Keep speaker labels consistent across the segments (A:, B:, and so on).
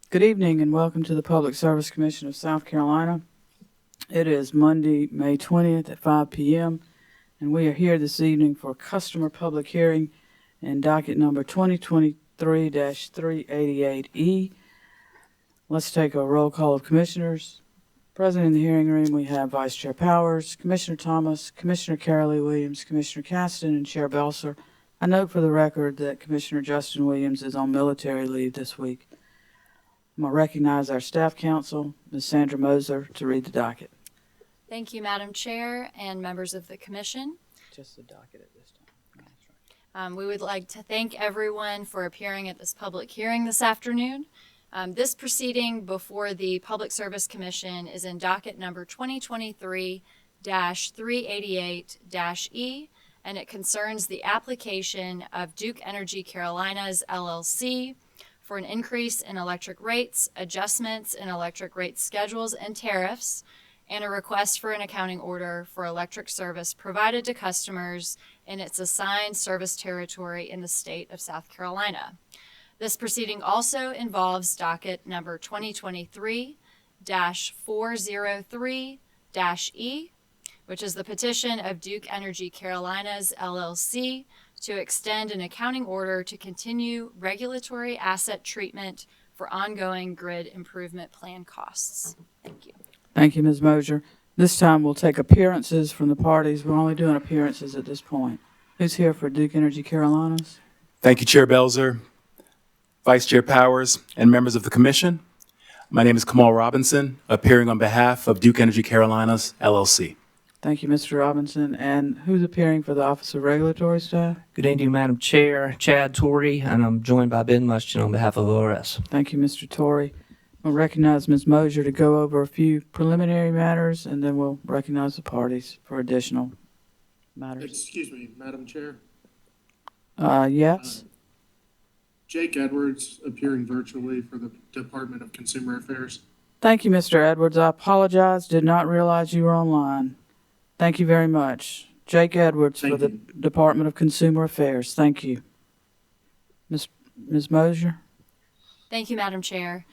A: Good evening and welcome to the Public Service Commission of South Carolina. It is Monday, May 20th at 5 p.m. and we are here this evening for customer public hearing in docket number 2023-388E. Let's take a roll call of commissioners. Present in the hearing room, we have Vice Chair Powers, Commissioner Thomas, Commissioner Carolee Williams, Commissioner Caston, and Chair Belser. I note for the record that Commissioner Justin Williams is on military leave this week. I'm going to recognize our staff counsel, Ms. Sandra Moser, to read the docket.
B: Thank you, Madam Chair and members of the Commission.
A: Just the docket at this time.
B: We would like to thank everyone for appearing at this public hearing this afternoon. This proceeding before the Public Service Commission is in docket number 2023-388-E, and it concerns the application of Duke Energy Carolinas, LLC, for an increase in electric rates, adjustments in electric rate schedules and tariffs, and a request for an accounting order for electric service provided to customers in its assigned service territory in the state of South Carolina. This proceeding also involves docket number 2023-403-E, which is the petition of Duke Energy Carolinas, LLC, to extend an accounting order to continue regulatory asset treatment for ongoing grid improvement plan costs. Thank you.
A: Thank you, Ms. Moser. This time we'll take appearances from the parties. We're only doing appearances at this point. Who's here for Duke Energy Carolinas?
C: Thank you, Chair Belser, Vice Chair Powers, and members of the Commission. My name is Kamal Robinson, appearing on behalf of Duke Energy Carolinas, LLC.
A: Thank you, Mr. Robinson. And who's appearing for the Office of Regulatory Staff?
D: Good evening, Madam Chair. Chad Torrey, and I'm joined by Ben Muschin on behalf of ORS.
A: Thank you, Mr. Torrey. We'll recognize Ms. Moser to go over a few preliminary matters, and then we'll recognize the parties for additional matters.
E: Excuse me, Madam Chair.
A: Yes?
E: Jake Edwards, appearing virtually for the Department of Consumer Affairs.
A: Thank you, Mr. Edwards. I apologize. Did not realize you were online. Thank you very much. Jake Edwards for the Department of Consumer Affairs. Thank you. Ms. Moser?
B: Thank you, Madam Chair.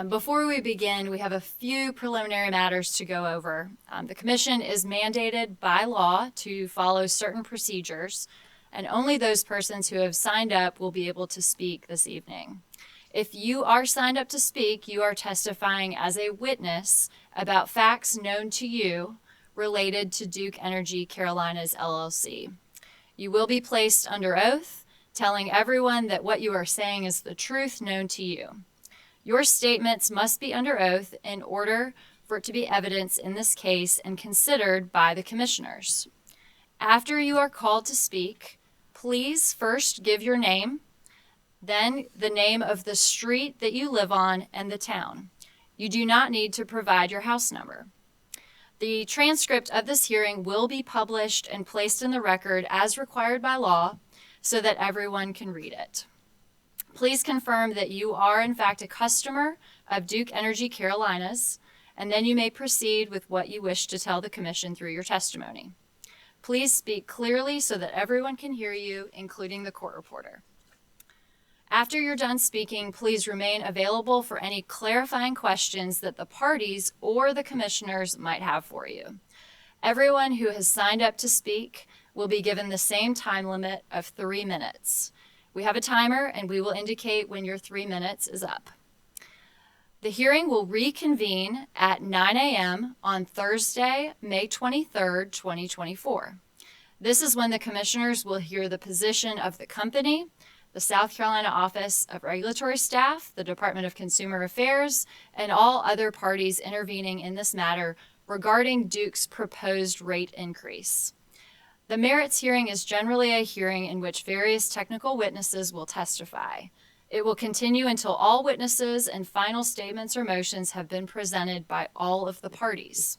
B: Before we begin, we have a few preliminary matters to go over. The Commission is mandated by law to follow certain procedures, and only those persons who have signed up will be able to speak this evening. If you are signed up to speak, you are testifying as a witness about facts known to you related to Duke Energy Carolinas, LLC. You will be placed under oath, telling everyone that what you are saying is the truth known to you. Your statements must be under oath in order for it to be evidence in this case and considered by the commissioners. After you are called to speak, please first give your name, then the name of the street that you live on and the town. You do not need to provide your house number. The transcript of this hearing will be published and placed in the record as required by law so that everyone can read it. Please confirm that you are in fact a customer of Duke Energy Carolinas, and then you may proceed with what you wish to tell the Commission through your testimony. Please speak clearly so that everyone can hear you, including the court reporter. After you're done speaking, please remain available for any clarifying questions that the parties or the commissioners might have for you. Everyone who has signed up to speak will be given the same time limit of 3 minutes. We have a timer and we will indicate when your 3 minutes is up. The hearing will reconvene at 9 a.m. on Thursday, May 23rd, 2024. This is when the commissioners will hear the position of the company, the South Carolina Office of Regulatory Staff, the Department of Consumer Affairs, and all other parties intervening in this matter regarding Duke's proposed rate increase. The merits hearing is generally a hearing in which various technical witnesses will testify. It will continue until all witnesses and final statements or motions have been presented by all of the parties.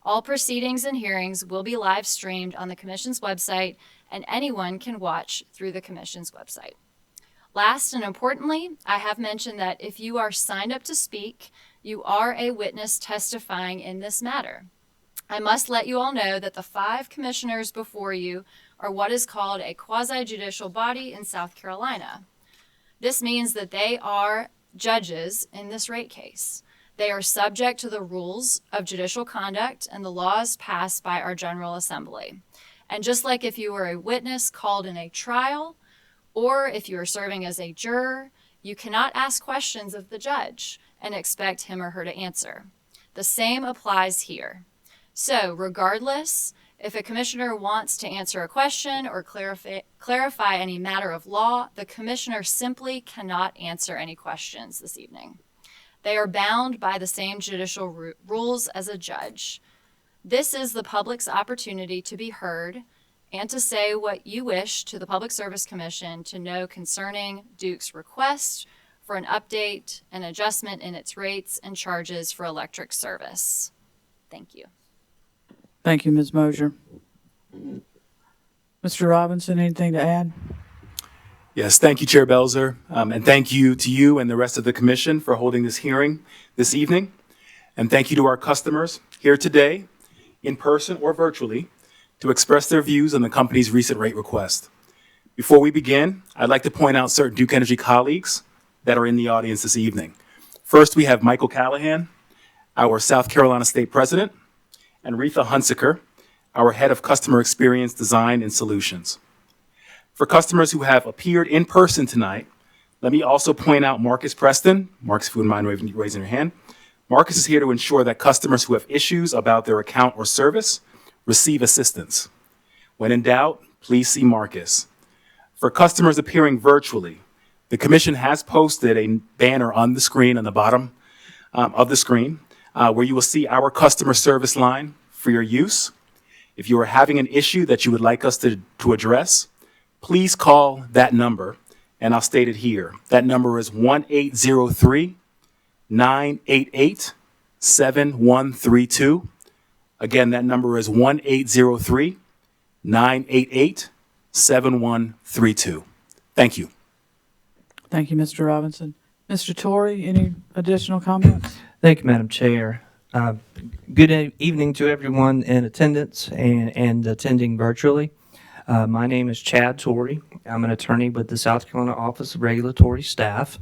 B: All proceedings and hearings will be live streamed on the Commission's website, and anyone can watch through the Commission's website. Last and importantly, I have mentioned that if you are signed up to speak, you are a witness testifying in this matter. I must let you all know that the 5 commissioners before you are what is called a quasi-judicial body in South Carolina. This means that they are judges in this rate case. They are subject to the rules of judicial conduct and the laws passed by our General Assembly. And just like if you were a witness called in a trial, or if you are serving as a juror, you cannot ask questions of the judge and expect him or her to answer. The same applies here. So regardless, if a commissioner wants to answer a question or clarify any matter of law, the commissioner simply cannot answer any questions this evening. They are bound by the same judicial rules as a judge. This is the public's opportunity to be heard and to say what you wish to the Public Service Commission to know concerning Duke's request for an update and adjustment in its rates and charges for electric service. Thank you.
A: Thank you, Ms. Mosier. Mr. Robinson, anything to add?
C: Yes, thank you, Chair Belzer, and thank you to you and the rest of the commission for holding this hearing this evening. And thank you to our customers here today, in person or virtually, to express their views on the company's recent rate request. Before we begin, I'd like to point out certain Duke Energy colleagues that are in the audience this evening. First, we have Michael Callahan, our South Carolina State President, and Retha Hunsaker, our Head of Customer Experience Design and Solutions. For customers who have appeared in person tonight, let me also point out Marcus Preston. Marcus, if you wouldn't mind raising your hand. Marcus is here to ensure that customers who have issues about their account or service receive assistance. When in doubt, please see Marcus. For customers appearing virtually, the Commission has posted a banner on the screen, on the bottom of the screen, where you will see our customer service line for your use. If you are having an issue that you would like us to address, please call that number, and I'll state it here. That number is 1-803-988-7132. Again, that number is 1-803-988-7132. Thank you.
A: Thank you, Mr. Robinson. Mr. Torrey, any additional comments?
D: Thank you, Madam Chair. Good evening to everyone in attendance and attending virtually. My name is Chad Torrey. I'm an attorney with the South Carolina Office of Regulatory Staff.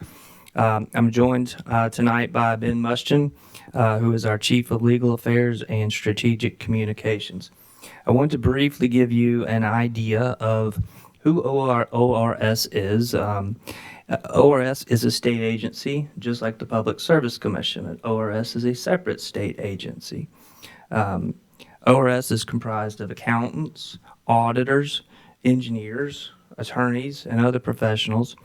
D: I'm joined tonight by Ben Muschin, who is our Chief of Legal Affairs and Strategic Communications. I want to briefly give you an idea of who ORS is. ORS is a state agency, just like the Public Service Commission. ORS is a separate state agency. ORS is comprised of accountants, auditors, engineers, attorneys, and other professionals,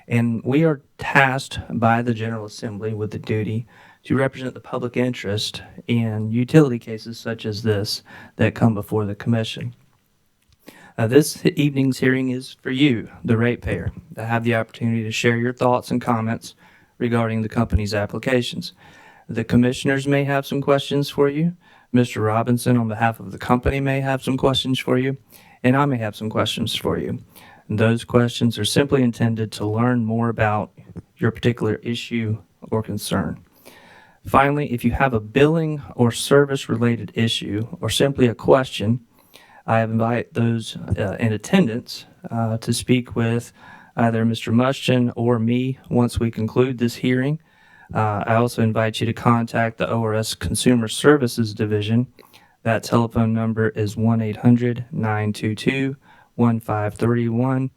D: and we are tasked by the General Assembly with the duty to represent the public interest in utility cases such as this that come before the Commission. This evening's hearing is for you, the ratepayer, to have the opportunity to share your thoughts and comments regarding the company's applications. The commissioners may have some questions for you. Mr. Robinson, on behalf of the company, may have some questions for you, and I may have some questions for you. And those questions are simply intended to learn more about your particular issue or concern. Finally, if you have a billing or service-related issue or simply a question, I invite those in attendance to speak with either Mr. Muschin or me once we conclude this hearing. I also invite you to contact the ORS Consumer Services Division. That telephone number is 1-800-922-1531.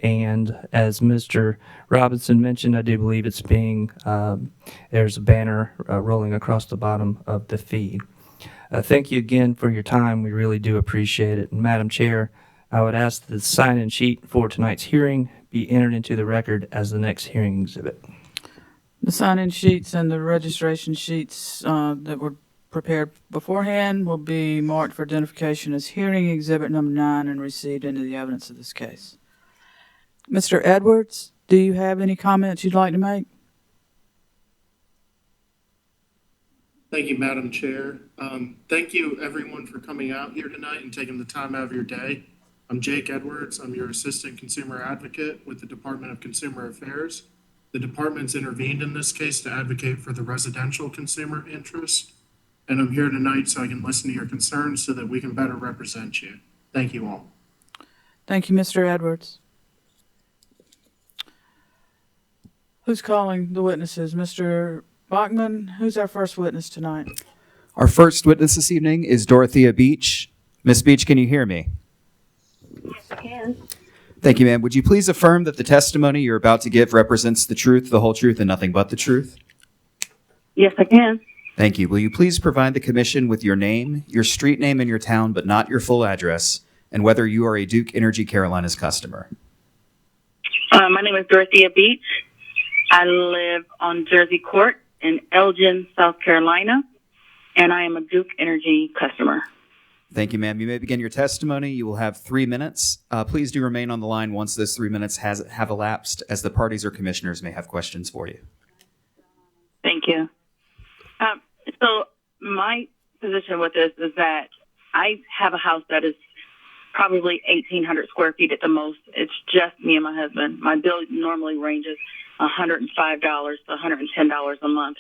D: And as Mr. Robinson mentioned, I do believe it's there's a banner rolling across the bottom of the feed. Thank you again for your time. We really do appreciate it. And Madam Chair, I would ask that the sign-in sheet for tonight's hearing be entered into the record as the next hearing exhibit.
A: The sign-in sheets and the registration sheets that were prepared beforehand will be marked for identification as hearing exhibit number 9 and received into the evidence of this case. Mr. Edwards, do you have any comments you'd like to make?
E: Thank you, Madam Chair. Thank you, everyone, for coming out here tonight and taking the time out of your day. I'm Jake Edwards. I'm your Assistant Consumer Advocate with the Department of Consumer Affairs. The department's intervened in this case to advocate for the residential consumer interest, and I'm here tonight so I can listen to your concerns so that we can better represent you. Thank you all.
A: Thank you, Mr. Edwards. Who's calling the witnesses? Mr. Bachman, who's our first witness tonight?
F: Our first witness this evening is Dorothea Beach. Miss Beach, can you hear me?
G: Yes, I can.
F: Thank you, ma'am. Would you please affirm that the testimony you're about to give represents the truth, the whole truth, and nothing but the truth?
G: Yes, I can.
F: Thank you. Will you please provide the commission with your name, your street name, and your town, but not your full address, and whether you are a Duke Energy Carolinas customer?
G: My name is Dorothea Beach. I live on Jersey Court in Elgin, South Carolina, and I am a Duke Energy customer.
F: Thank you, ma'am. You may begin your testimony. You will have 3 minutes. Please do remain on the line once those 3 minutes have elapsed, as the parties or commissioners may have questions for you.
G: Thank you. So my position with this is that I have a house that is probably 1,800 square feet at the most. It's just me and my husband. My bill normally ranges $105 to $110 a month.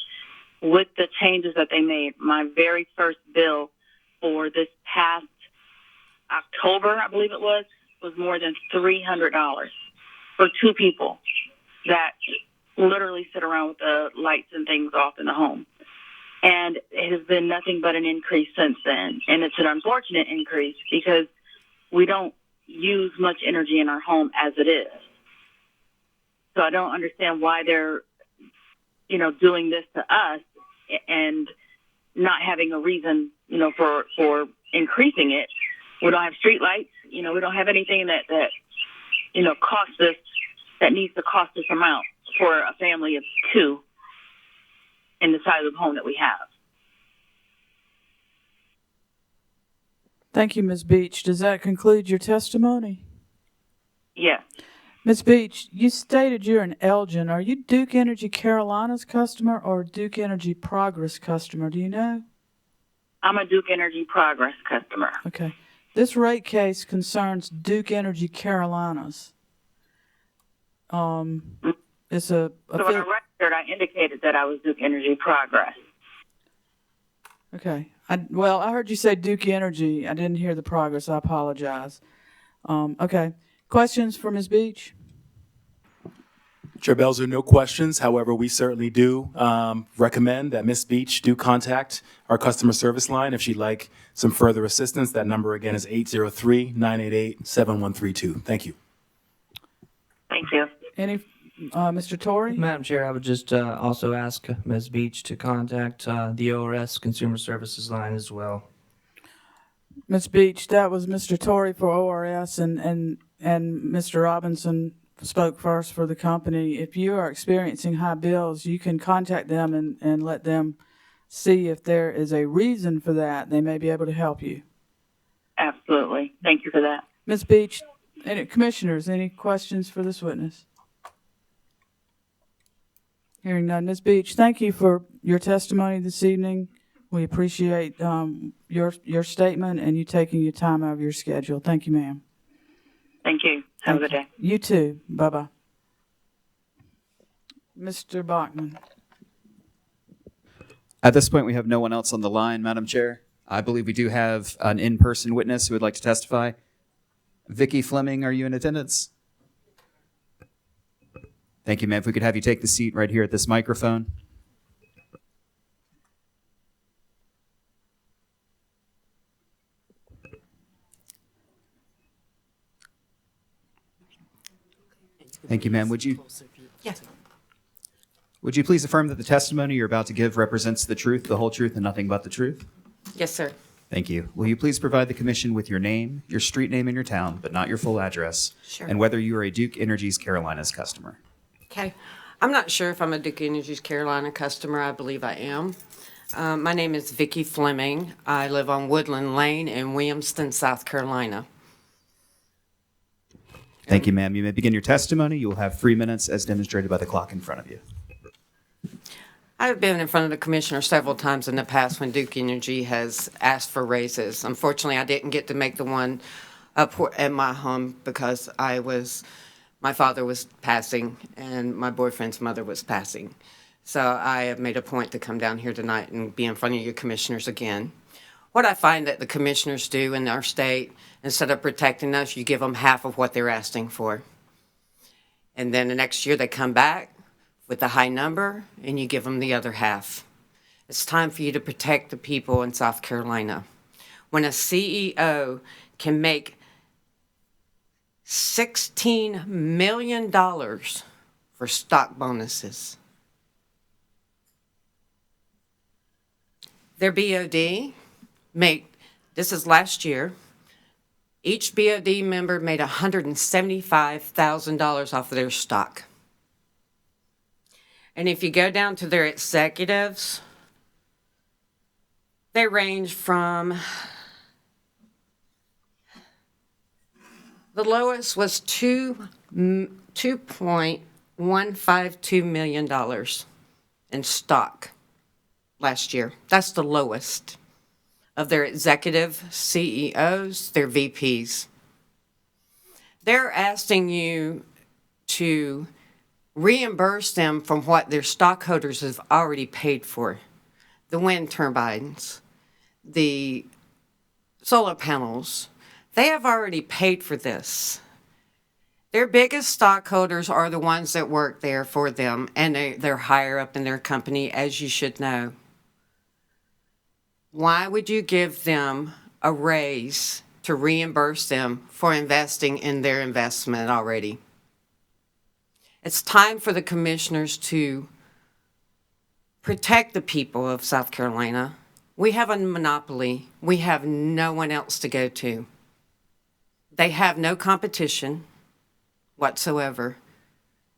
G: With the changes that they made, my very first bill for this past October, I believe it was more than $300 for two people that literally sit around with the lights and things off in the home. And it has been nothing but an increase since then. And it's an unfortunate increase because we don't use much energy in our home as it is. So I don't understand why they're, doing this to us and not having a reason, for increasing it. We don't have street lights. We don't have anything that costs us, that needs to cost us amount for a family of two in the size of home that we have.
A: Thank you, Ms. Beach. Does that conclude your testimony?
G: Yes.
A: Ms. Beach, you stated you're in Elgin. Are you Duke Energy Carolinas customer or Duke Energy Progress customer? Do you know?
G: I'm a Duke Energy Progress customer.
A: Okay. This rate case concerns Duke Energy Carolinas. It's
G: So when I registered, I indicated that I was Duke Energy Progress.
A: Okay. I heard you say Duke Energy. I didn't hear the Progress. I apologize. Okay. Questions for Ms. Beach?
C: Chair Belzer, no questions. However, we certainly do recommend that Ms. Beach do contact our customer service line if she'd like some further assistance. That number again is 803-988-7132. Thank you.
G: Thank you.
A: Any, Mr. Torrey?
D: Madam Chair, I would just also ask Ms. Beach to contact the ORS Consumer Services line as well.
A: Ms. Beach, that was Mr. Torrey for ORS and Mr. Robinson spoke first for the company. If you are experiencing high bills, you can contact them and let them see if there is a reason for that. They may be able to help you.
G: Absolutely. Thank you for that.
A: Ms. Beach, commissioners, any questions for this witness? Hearing none. Ms. Beach, thank you for your testimony this evening. We appreciate your statement and you taking your time out of your schedule. Thank you, ma'am.
G: Thank you. Have a good day.
A: You too. Bye-bye. Mr. Bachman.
F: At this point, we have no one else on the line, Madam Chair. I believe we do have an in-person witness who would like to testify. Vicki Fleming, are you in attendance? Thank you, ma'am. If we could have you take the seat right here at this microphone. Thank you, ma'am. Would you please affirm that the testimony you're about to give represents the truth, the whole truth, and nothing but the truth?
H: Yes, sir.
F: Thank you. Will you please provide the commission with your name, your street name, and your town, but not your full address,
H: Sure.
F: and whether you are a Duke Energy's Carolinas customer?
H: Okay. I'm not sure if I'm a Duke Energy's Carolina customer. I believe I am. My name is Vicki Fleming. I live on Woodland Lane in Williamston, South Carolina.
F: Thank you, ma'am. You may begin your testimony. You will have 3 minutes as demonstrated by the clock in front of you.
H: I've been in front of the commissioner several times in the past when Duke Energy has asked for raises. Unfortunately, I didn't get to make the one up at my home because my father was passing and my boyfriend's mother was passing. So I have made a point to come down here tonight and be in front of you commissioners again. What I find that the commissioners do in our state, instead of protecting us, you give them half of what they're asking for. And then the next year they come back with the high number and you give them the other half. It's time for you to protect the people in South Carolina. When a CEO can make $16 million for stock bonuses, their BOD made, this is last year, each BOD member made $175,000 off of their stock. And if you go down to their executives, they range from, the lowest was $2.152 million in stock last year. That's the lowest of their executive CEOs, their VPs. They're asking you to reimburse them from what their stockholders have already paid for. The wind turbines, the solar panels, they have already paid for this. Their biggest stockholders are the ones that work there for them, and they're higher up in their company, as you should know. Why would you give them a raise to reimburse them for investing in their investment already? It's time for the commissioners to protect the people of South Carolina. We have a monopoly. We have no one else to go to. They have no competition whatsoever.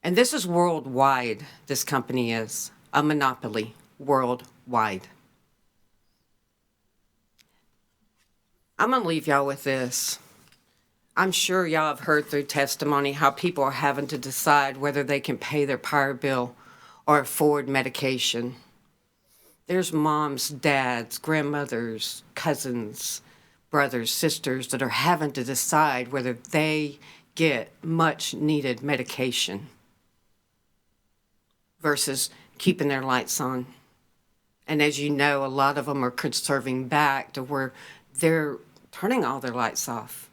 H: And this is worldwide, this company is a monopoly worldwide. I'm going to leave y'all with this. I'm sure y'all have heard through testimony how people are having to decide whether they can pay their power bill or afford medication. There's moms, dads, grandmothers, cousins, brothers, sisters that are having to decide whether they get much needed medication versus keeping their lights on. And as you know, a lot of them are conserving back to where they're turning all their lights off.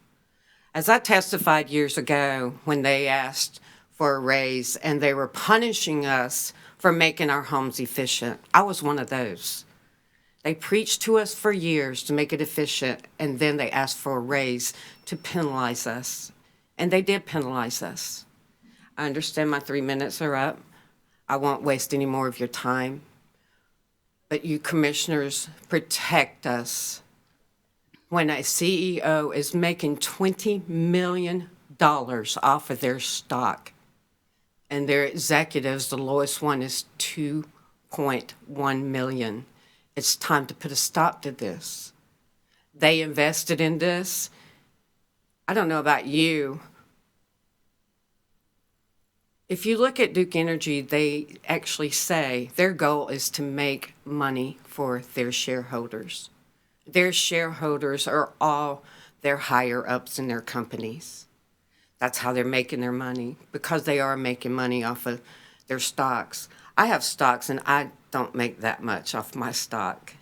H: As I testified years ago when they asked for a raise and they were punishing us for making our homes efficient, I was one of those. They preached to us for years to make it efficient, and then they asked for a raise to penalize us. And they did penalize us. I understand my 3 minutes are up. I won't waste any more of your time. But you commissioners, protect us. When a CEO is making $20 million off of their stock, and their executives, the lowest one is $2.1 million. It's time to put a stop to this. They invested in this. I don't know about you. If you look at Duke Energy, they actually say their goal is to make money for their shareholders. Their shareholders are all their higher ups in their companies. That's how they're making their money, because they are making money off of their stocks. I have stocks and I don't make that much off my stock.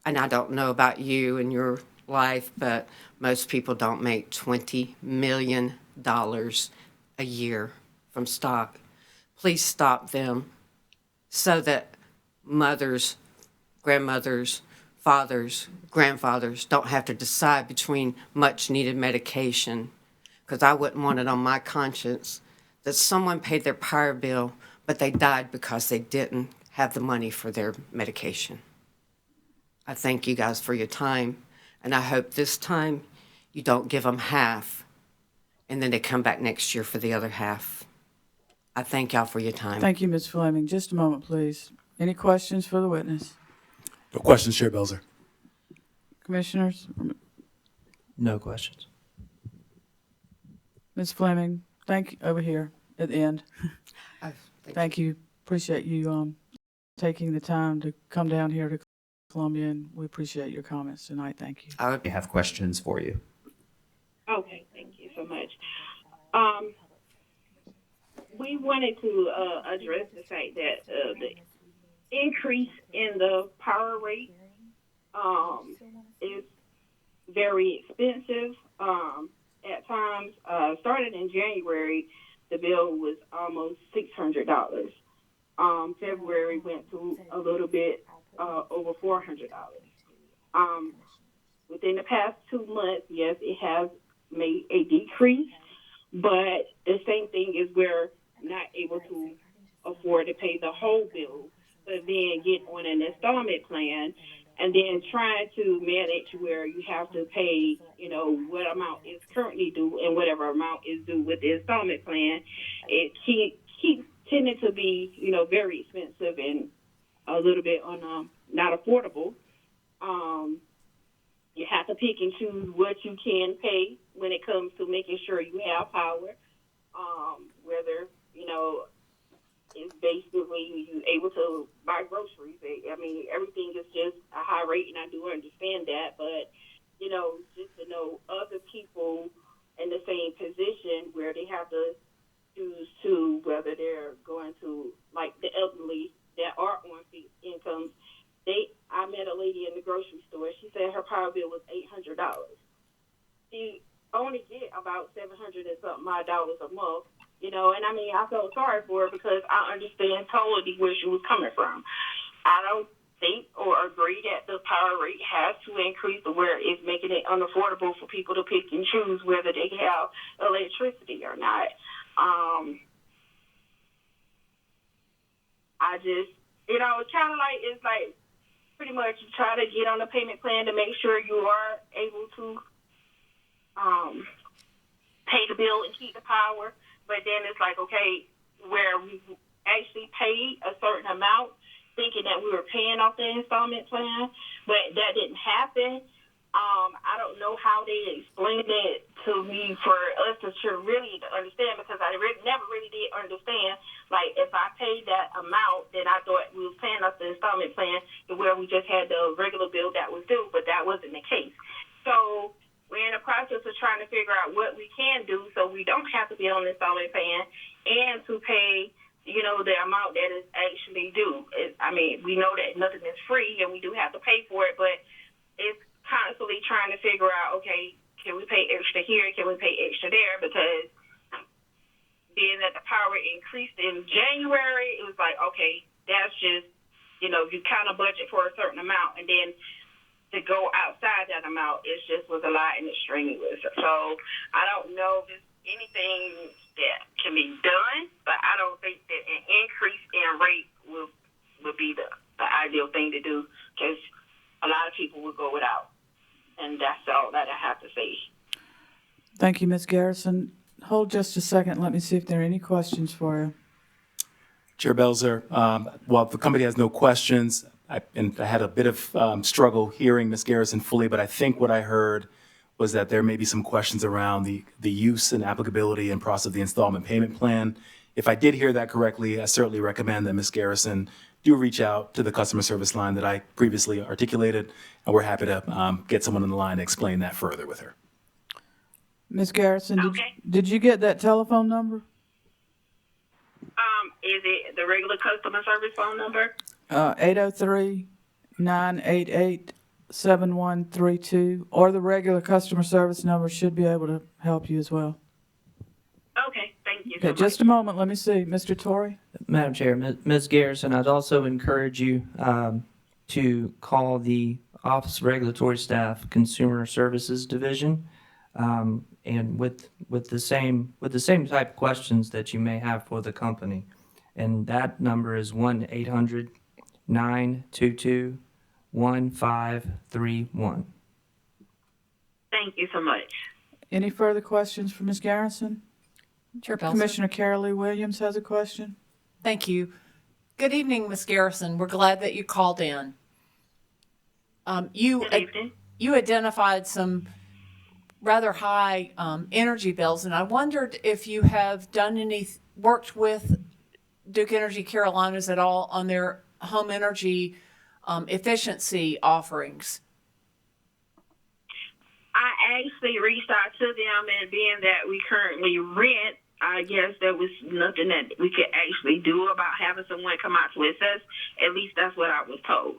H: And I don't know about you and your life, but most people don't make $20 million a year from stock. Please stop them so that mothers, grandmothers, fathers, grandfathers don't have to decide between much needed medication, because I wouldn't want it on my conscience that someone paid their power bill, but they died because they didn't have the money for their medication. I thank you guys for your time, and I hope this time you don't give them half, and then they come back next year for the other half. I thank y'all for your time.
A: Thank you, Ms. Fleming. Just a moment, please. Any questions for the witness?
C: No questions, Chair Belzer.
A: Commissioners?
D: No questions.
A: Ms. Fleming, thank you, over here at the end. Thank you. Appreciate you taking the time to come down here to Columbia, and we appreciate your comments tonight. Thank you.
F: We have questions for you.
I: Okay, thank you so much. We wanted to address the fact that the increase in the power rate is very expensive. At times, starting in January, the bill was almost $600. February went to a little bit over $400. Um, Within the past 2 months, yes, it has made a decrease, but the same thing is we're not able to afford to pay the whole bill, but then get on an installment plan and then trying to manage where you have to pay, what amount is currently due and whatever amount is due with the installment plan. It keeps tending to be, very expensive and a little bit on not affordable. You have to pick and choose what you can pay when it comes to making sure you have power. Whether, it's basically you able to buy groceries. I mean, everything is just a high rate, and I do understand that. But, just to know other people in the same position where they have to choose to whether they're going to, like the elderly that are on fixed incomes. I met a lady in the grocery store. She said her power bill was $800. She only get about $700 and something odd dollars a month, and I mean, I felt sorry for her because I understand totally where she was coming from. I don't think or agree that the power rate has to increase to where it's making it unaffordable for people to pick and choose whether they have electricity or not. I just, it's kind of like, it's like pretty much you try to get on a payment plan to make sure you are able to pay the bill and keep the power. But then it's like, okay, where we actually paid a certain amount thinking that we were paying off the installment plan, but that didn't happen. I don't know how they explained it to me for us to really understand because I never really did understand. Like, if I paid that amount, then I thought we was paying off the installment plan to where we just had the regular bill that was due, but that wasn't the case. So we're in the process of trying to figure out what we can do so we don't have to be on the installment plan and to pay, the amount that is actually due. I mean, we know that nothing is free and we do have to pay for it, but it's constantly trying to figure out, okay, can we pay extra here? Can we pay extra there? Because being that the power increased in January, it was like, okay, that's just, you kind of budget for a certain amount, and then to go outside that amount, it just was a lot and it's strenuous. So I don't know if there's anything that can be done, but I don't think that an increase in rate will be the ideal thing to do because a lot of people will go without. And that's all that I have to say.
A: Thank you, Ms. Garrison. Hold just a second. Let me see if there are any questions for you.
C: Chair Belzer, while the company has no questions, I had a bit of struggle hearing Ms. Garrison fully, but I think what I heard was that there may be some questions around the use and applicability and process of the installment payment plan. If I did hear that correctly, I certainly recommend that Ms. Garrison do reach out to the customer service line that I previously articulated, and we're happy to get someone on the line to explain that further with her.
A: Ms. Garrison,
I: Okay.
A: did you get that telephone number?
I: Is it the regular customer service phone number?
A: 803-988-7132, or the regular customer service number should be able to help you as well.
I: Okay, thank you.
A: Okay, just a moment. Let me see. Mr. Torrey?
D: Madam Chair, Ms. Garrison, I'd also encourage you to call the Office of Regulatory Staff Consumer Services Division, and with the same type of questions that you may have for the company, and that number is 1-800-922-1531.
I: Thank you so much.
A: Any further questions for Ms. Garrison?
J: Chair Belzer.
A: Commissioner Carolee Williams has a question.
J: Thank you. Good evening, Ms. Garrison. We're glad that you called in.
I: Good evening.
J: You identified some rather high energy bills, and I wondered if you have worked with Duke Energy Carolinas at all on their home energy efficiency offerings.
I: I actually reached out to them, and being that we currently rent, I guess there was nothing that we could actually do about having someone come out to assess. At least that's what I was told.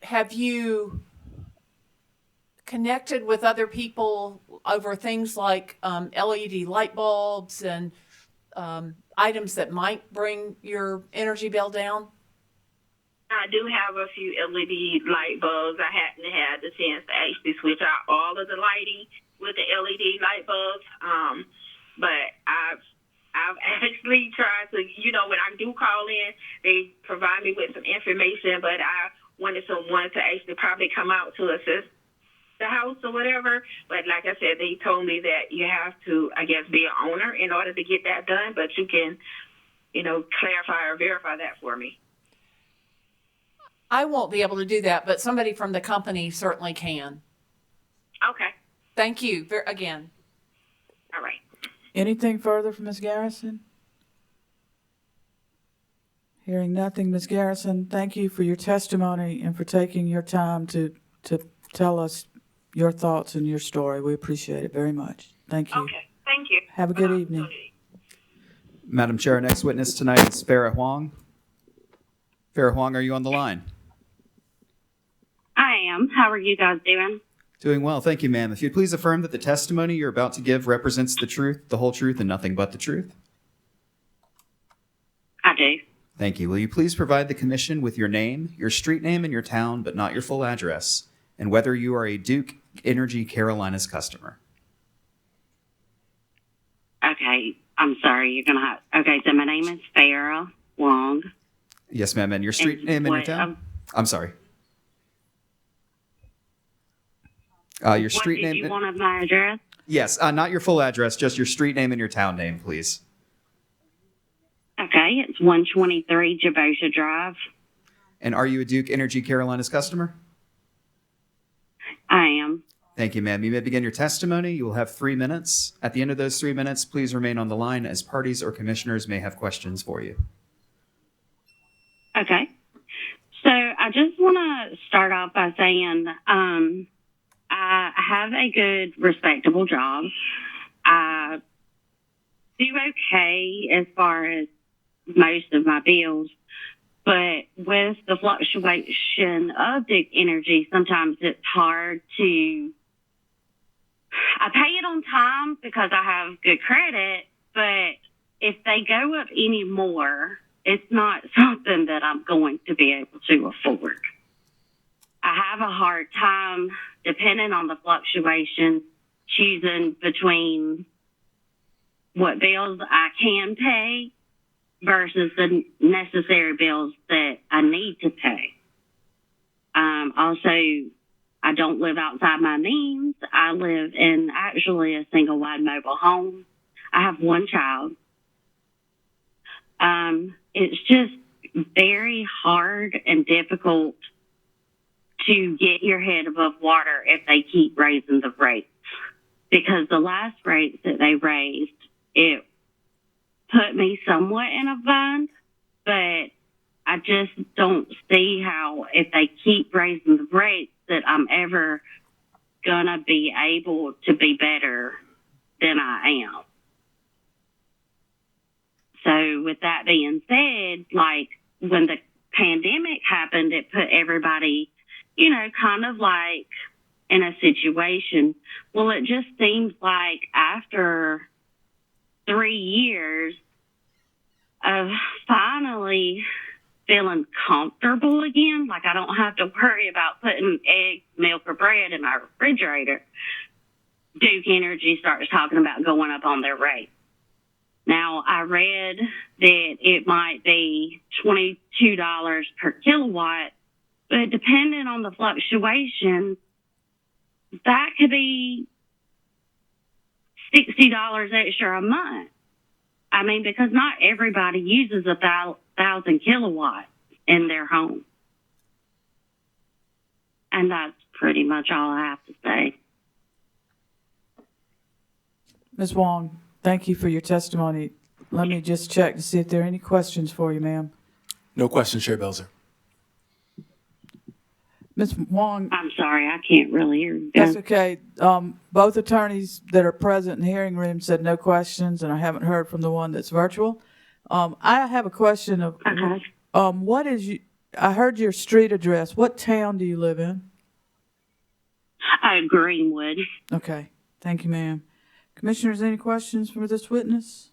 J: Have you connected with other people over things like LED light bulbs and items that might bring your energy bill down?
I: I do have a few LED light bulbs. I happen to have the chance to actually switch out all of the lighting with the LED light bulbs. But I've actually tried to, when I do call in, they provide me with some information, but I wanted someone to actually probably come out to assist the house or whatever. But like I said, they told me that you have to, I guess, be an owner in order to get that done, but you can, clarify or verify that for me.
J: I won't be able to do that, but somebody from the company certainly can.
I: Okay.
J: Thank you again.
I: All right.
A: Anything further from Ms. Garrison? Hearing nothing, Ms. Garrison, thank you for your testimony and for taking your time to tell us your thoughts and your story. We appreciate it very much. Thank you.
I: Okay. Thank you.
A: Have a good evening.
F: Madam Chair, our next witness tonight is Farrah Huang. Farrah Huang, are you on the line?
K: I am. How are you guys doing?
F: Doing well, thank you, ma'am. If you'd please affirm that the testimony you're about to give represents the truth, the whole truth, and nothing but the truth.
K: I do.
F: Thank you. Will you please provide the commission with your name, your street name, and your town, but not your full address, and whether you are a Duke Energy Carolinas customer?
K: Okay. I'm sorry. You're going to have... Okay, so my name is Farrah Wong.
F: Yes, ma'am. And your street name and your town? I'm sorry. Your street
K: what
F: name.
K: Did you want of my address?
F: Yes, not your full address, just your street name and your town name, please.
K: Okay, it's 123 Jabosha Drive.
F: And are you a Duke Energy Carolinas customer?
K: I am.
F: Thank you, ma'am. You may begin your testimony. You will have 3 minutes. At the end of those 3 minutes, please remain on the line as parties or commissioners may have questions for you.
K: Okay. So I just want to start off by saying I have a good, respectable job. I do okay as far as most of my bills, but with the fluctuation of Duke Energy, sometimes it's hard to... I pay it on time because I have good credit, but if they go up any more, it's not something that I'm going to be able to afford. I have a hard time, depending on the fluctuation, choosing between what bills I can pay versus the necessary bills that I need to pay. Also, I don't live outside my means. I live in actually a single wide mobile home. I have one child. It's just very hard and difficult to get your head above water if they keep raising the rates. Because the last rates that they raised, it put me somewhat in a bind, but I just don't see how if they keep raising the rates that I'm ever going to be able to be better than I am. So with that being said, like when the pandemic happened, it put everybody, kind of like in a situation. Well, it just seems like after 3 years of finally feeling comfortable again, like I don't have to worry about putting eggs, milk, or bread in my refrigerator, Duke Energy starts talking about going up on their rate. Now, I read that it might be $22 per kilowatt, but depending on the fluctuation, that could be $60 extra a month. I mean, because not everybody uses 1,000 kilowatts in their home. And that's pretty much all I have to say.
A: Ms. Wong, thank you for your testimony. Let me just check to see if there are any questions for you, ma'am.
C: No questions, Chair Belzer.
A: Ms. Wong,
K: I'm sorry, I can't really hear you.
A: that's okay. Both attorneys that are present in the hearing room said no questions, and I haven't heard from the one that's virtual. I have a question of,
K: Okay.
A: I heard your street address. What town do you live in?
K: Greenwood.
A: Okay. Thank you, ma'am. Commissioners, any questions for this witness?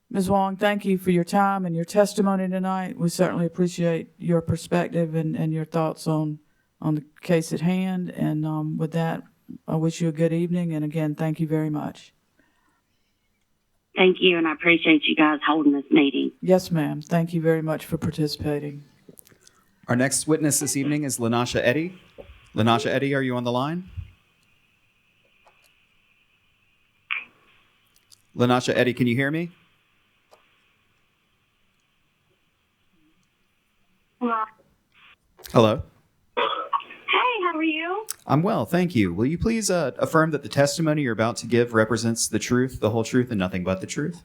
A: Ms. Wong, thank you for your time and your testimony tonight. We certainly appreciate your perspective and your thoughts on the case at hand. And with that, I wish you a good evening. And again, thank you very much.
K: Thank you, and I appreciate you guys holding this meeting.
A: Yes, ma'am. Thank you very much for participating.
F: Our next witness this evening is Lanasha Eddy. Lanasha Eddy, are you on the line? Lanasha Eddy, can you hear me? Hello.
K: Hey, how are you?
F: I'm well, thank you. Will you please affirm that the testimony you're about to give represents the truth, the whole truth, and nothing but the truth?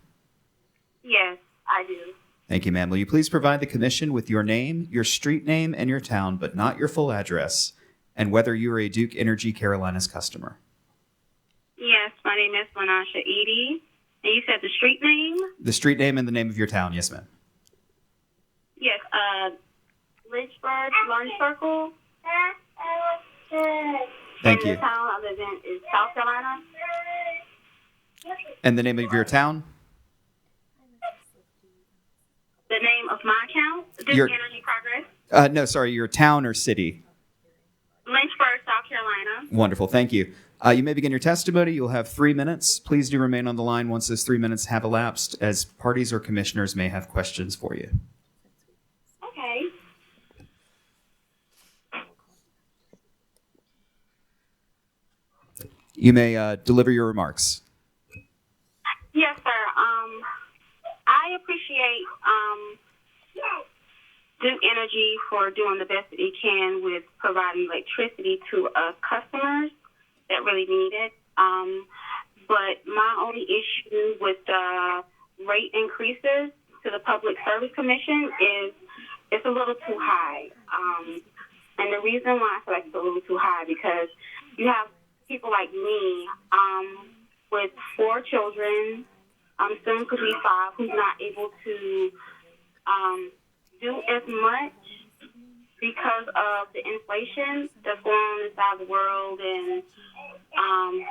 I: Yes, I do.
F: Thank you, ma'am. Will you please provide the commission with your name, your street name, and your town, but not your full address, and whether you are a Duke Energy Carolinas customer?
K: Yes, my name is Lanasha Edie. And you said the street name?
F: The street name and the name of your town, yes, ma'am.
K: Yes, Lynchburg, Lunch Circle.
F: Thank
K: and
F: you.
K: The town I live in is South Carolina.
F: And the name of your town?
K: The name of my account, Duke
F: Your-
K: Energy Progress.
F: No, sorry, your town or city.
K: Lynchburg, South Carolina.
F: Wonderful, thank you. You may begin your testimony. You'll have 3 minutes. Please do remain on the line once those 3 minutes have elapsed, as parties or commissioners may have questions for you.
K: Okay.
F: You may deliver your remarks.
K: Yes, sir. I appreciate Duke Energy for doing the best that it can with providing electricity to us customers that really need it. But my only issue with the rate increases to the Public Service Commission is it's a little too high. And the reason why I feel like it's a little too high because you have people like me with 4 children, soon to be 5, who's not able to do as much because of the inflation that's going on inside the world and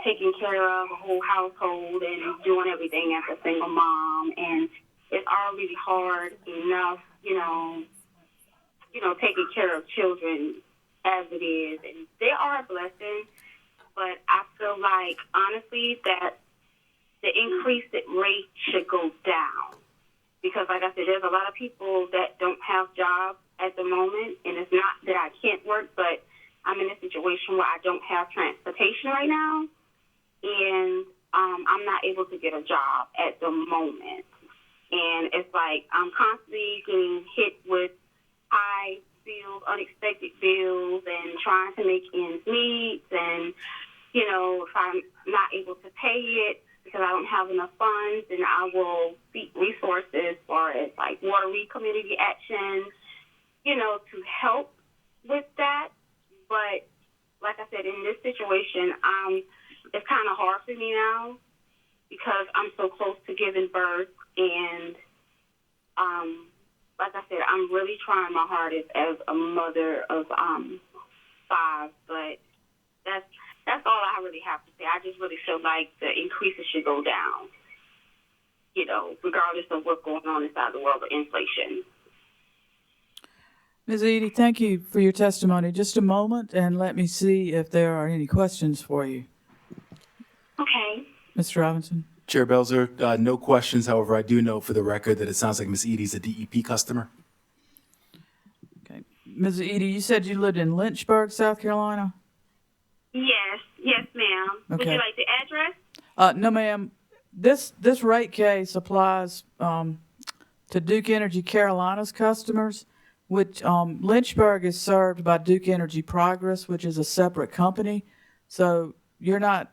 K: taking care of a whole household and doing everything as a single mom. And it's already hard enough, taking care of children as it is. And they are a blessing, but I feel like, honestly, that the increased rate should go down. Because, like I said, there's a lot of people that don't have jobs at the moment, and it's not that I can't work, but I'm in a situation where I don't have transportation right now, and I'm not able to get a job at the moment. And it's like I'm constantly getting hit with high bills, unexpected bills, and trying to make ends meet. And, if I'm not able to pay it because I don't have enough funds, then I will seek resources for it, like Water Read Community Action, to help with that. But like I said, in this situation, it's kind of hard for me now because I'm so close to giving birth. And like I said, I'm really trying my hardest as a mother of 5. But that's all I really have to say. I just really feel like the increases should go down, regardless of what's going on inside the world of inflation.
A: Ms. Edie, thank you for your testimony. Just a moment, and let me see if there are any questions for you.
K: Okay.
A: Mr. Robinson?
C: Chair Belzer, no questions. However, I do know for the record that it sounds like Ms. Edie's a DEP customer.
A: Okay. Ms. Edie, you said you lived in Lynchburg, South Carolina?
K: Yes, ma'am.
A: Okay.
K: Would you like the address?
A: No, ma'am. This rate case applies to Duke Energy Carolinas customers, which Lynchburg is served by Duke Energy Progress, which is a separate company. So you're not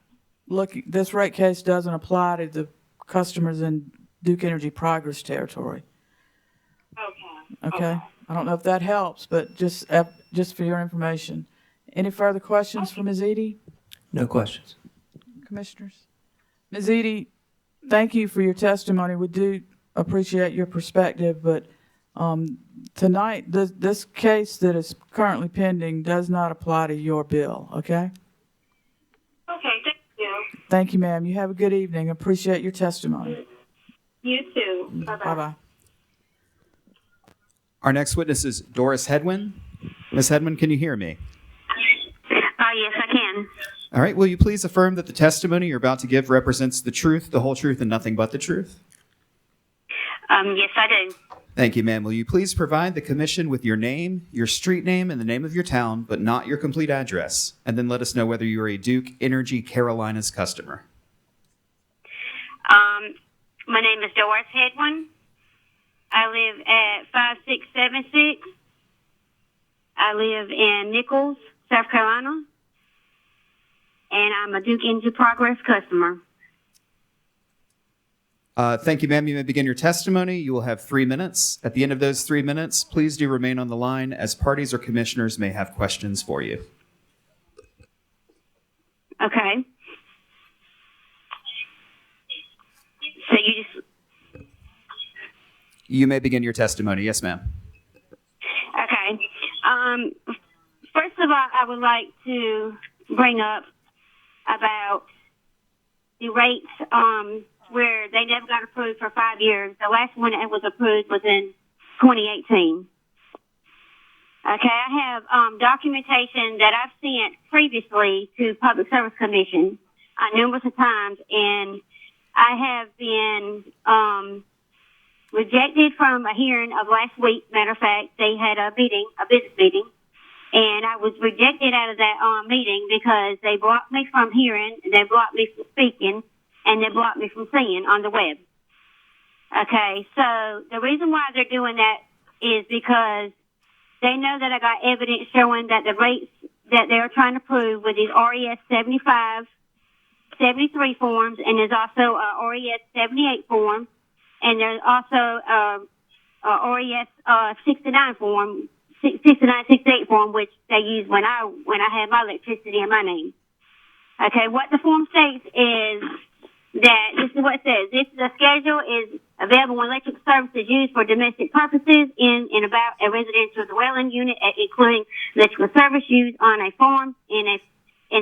A: looking. This rate case doesn't apply to the customers in Duke Energy Progress territory. Okay. I don't know if that helps, but just for your information. Any further questions for Ms. Edie?
D: No questions.
A: Commissioners? Ms. Edie, thank you for your testimony. We do appreciate your perspective, but tonight, this case that is currently pending does not apply to your bill, okay? Thank you, ma'am. You have a good evening. Appreciate your testimony.
I: You too. Bye-bye.
A: Bye-bye.
F: Our next witness is Doris Hedwin. Ms. Hedwin, can you hear me?
K: Yes, I can.
F: All right. Will you please affirm that the testimony you're about to give represents the truth, the whole truth, and nothing but the truth?
K: Yes, I do.
F: Thank you, ma'am. Will you please provide the commission with your name, your street name, and the name of your town, but not your complete address? And then let us know whether you are a Duke Energy Carolinas customer.
K: My name is Doris Hedwin. I live at 5676. I live in Nichols, South Carolina. And I'm a Duke Energy Progress customer.
F: Thank you, ma'am. You may begin your testimony. You will have 3 minutes. At the end of those 3 minutes, please do remain on the line as parties or commissioners may have questions for you.
K: Okay. So you just...
F: You may begin your testimony. Yes, ma'am.
K: Okay. First of all, I would like to bring up about the rates where they never got approved for 5 years. The last one that was approved was in 2018. Okay, I have documentation that I've sent previously to Public Service Commission numerous of times, and I have been rejected from a hearing of last week. Matter of fact, they had a business meeting, and I was rejected out of that meeting because they blocked me from hearing, they blocked me from speaking, and they blocked me from seeing on the web. Okay, so the reason why they're doing that is because they know that I got evidence showing that the rates that they're trying to prove with these RES 75, 73 forms, and there's also a RES 78 form, and there's also a RES 69 form, 69, 68 form, which they use when I had my electricity in my name. Okay, what the form states is that this is what it says. This is a schedule is available when electric service is used for domestic purposes in and about a residential dwelling unit, including electrical service used on a farm in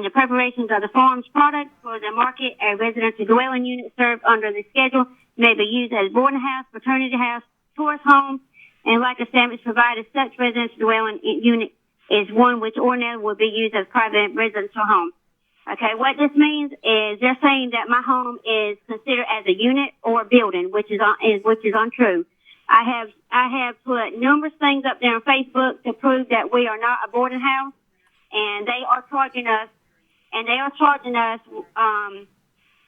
K: the preparations of the farm's products for the market. A residential dwelling unit served under the schedule may be used as boarding house, fraternity house, tourist home, and like establishments provided, such residential dwelling unit is one which ordinarily would be used as private residential home. Okay, what this means is they're saying that my home is considered as a unit or a building, which is untrue. I have put numerous things up there on Facebook to prove that we are not a boarding house, and they are charging us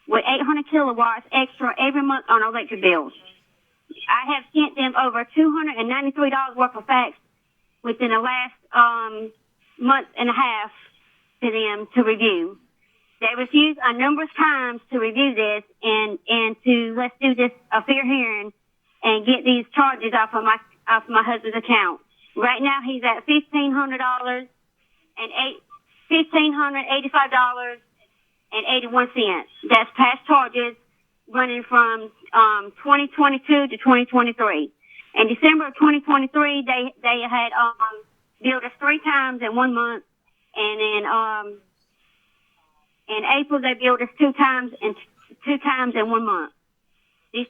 K: with 800 kilowatts extra every month on our electric bills. I have sent them over $293 worth of fax within the last month and a half to them to review. They refused a numerous times to review this and to let's do this a fair hearing and get these charges off of my husband's account. Right now he's at $1,585.81. That's past charges running from 2022 to 2023. In December of 2023, they had billed us 3 times in 1 month, and then in April they billed us 2 times and 2 times in 1 month.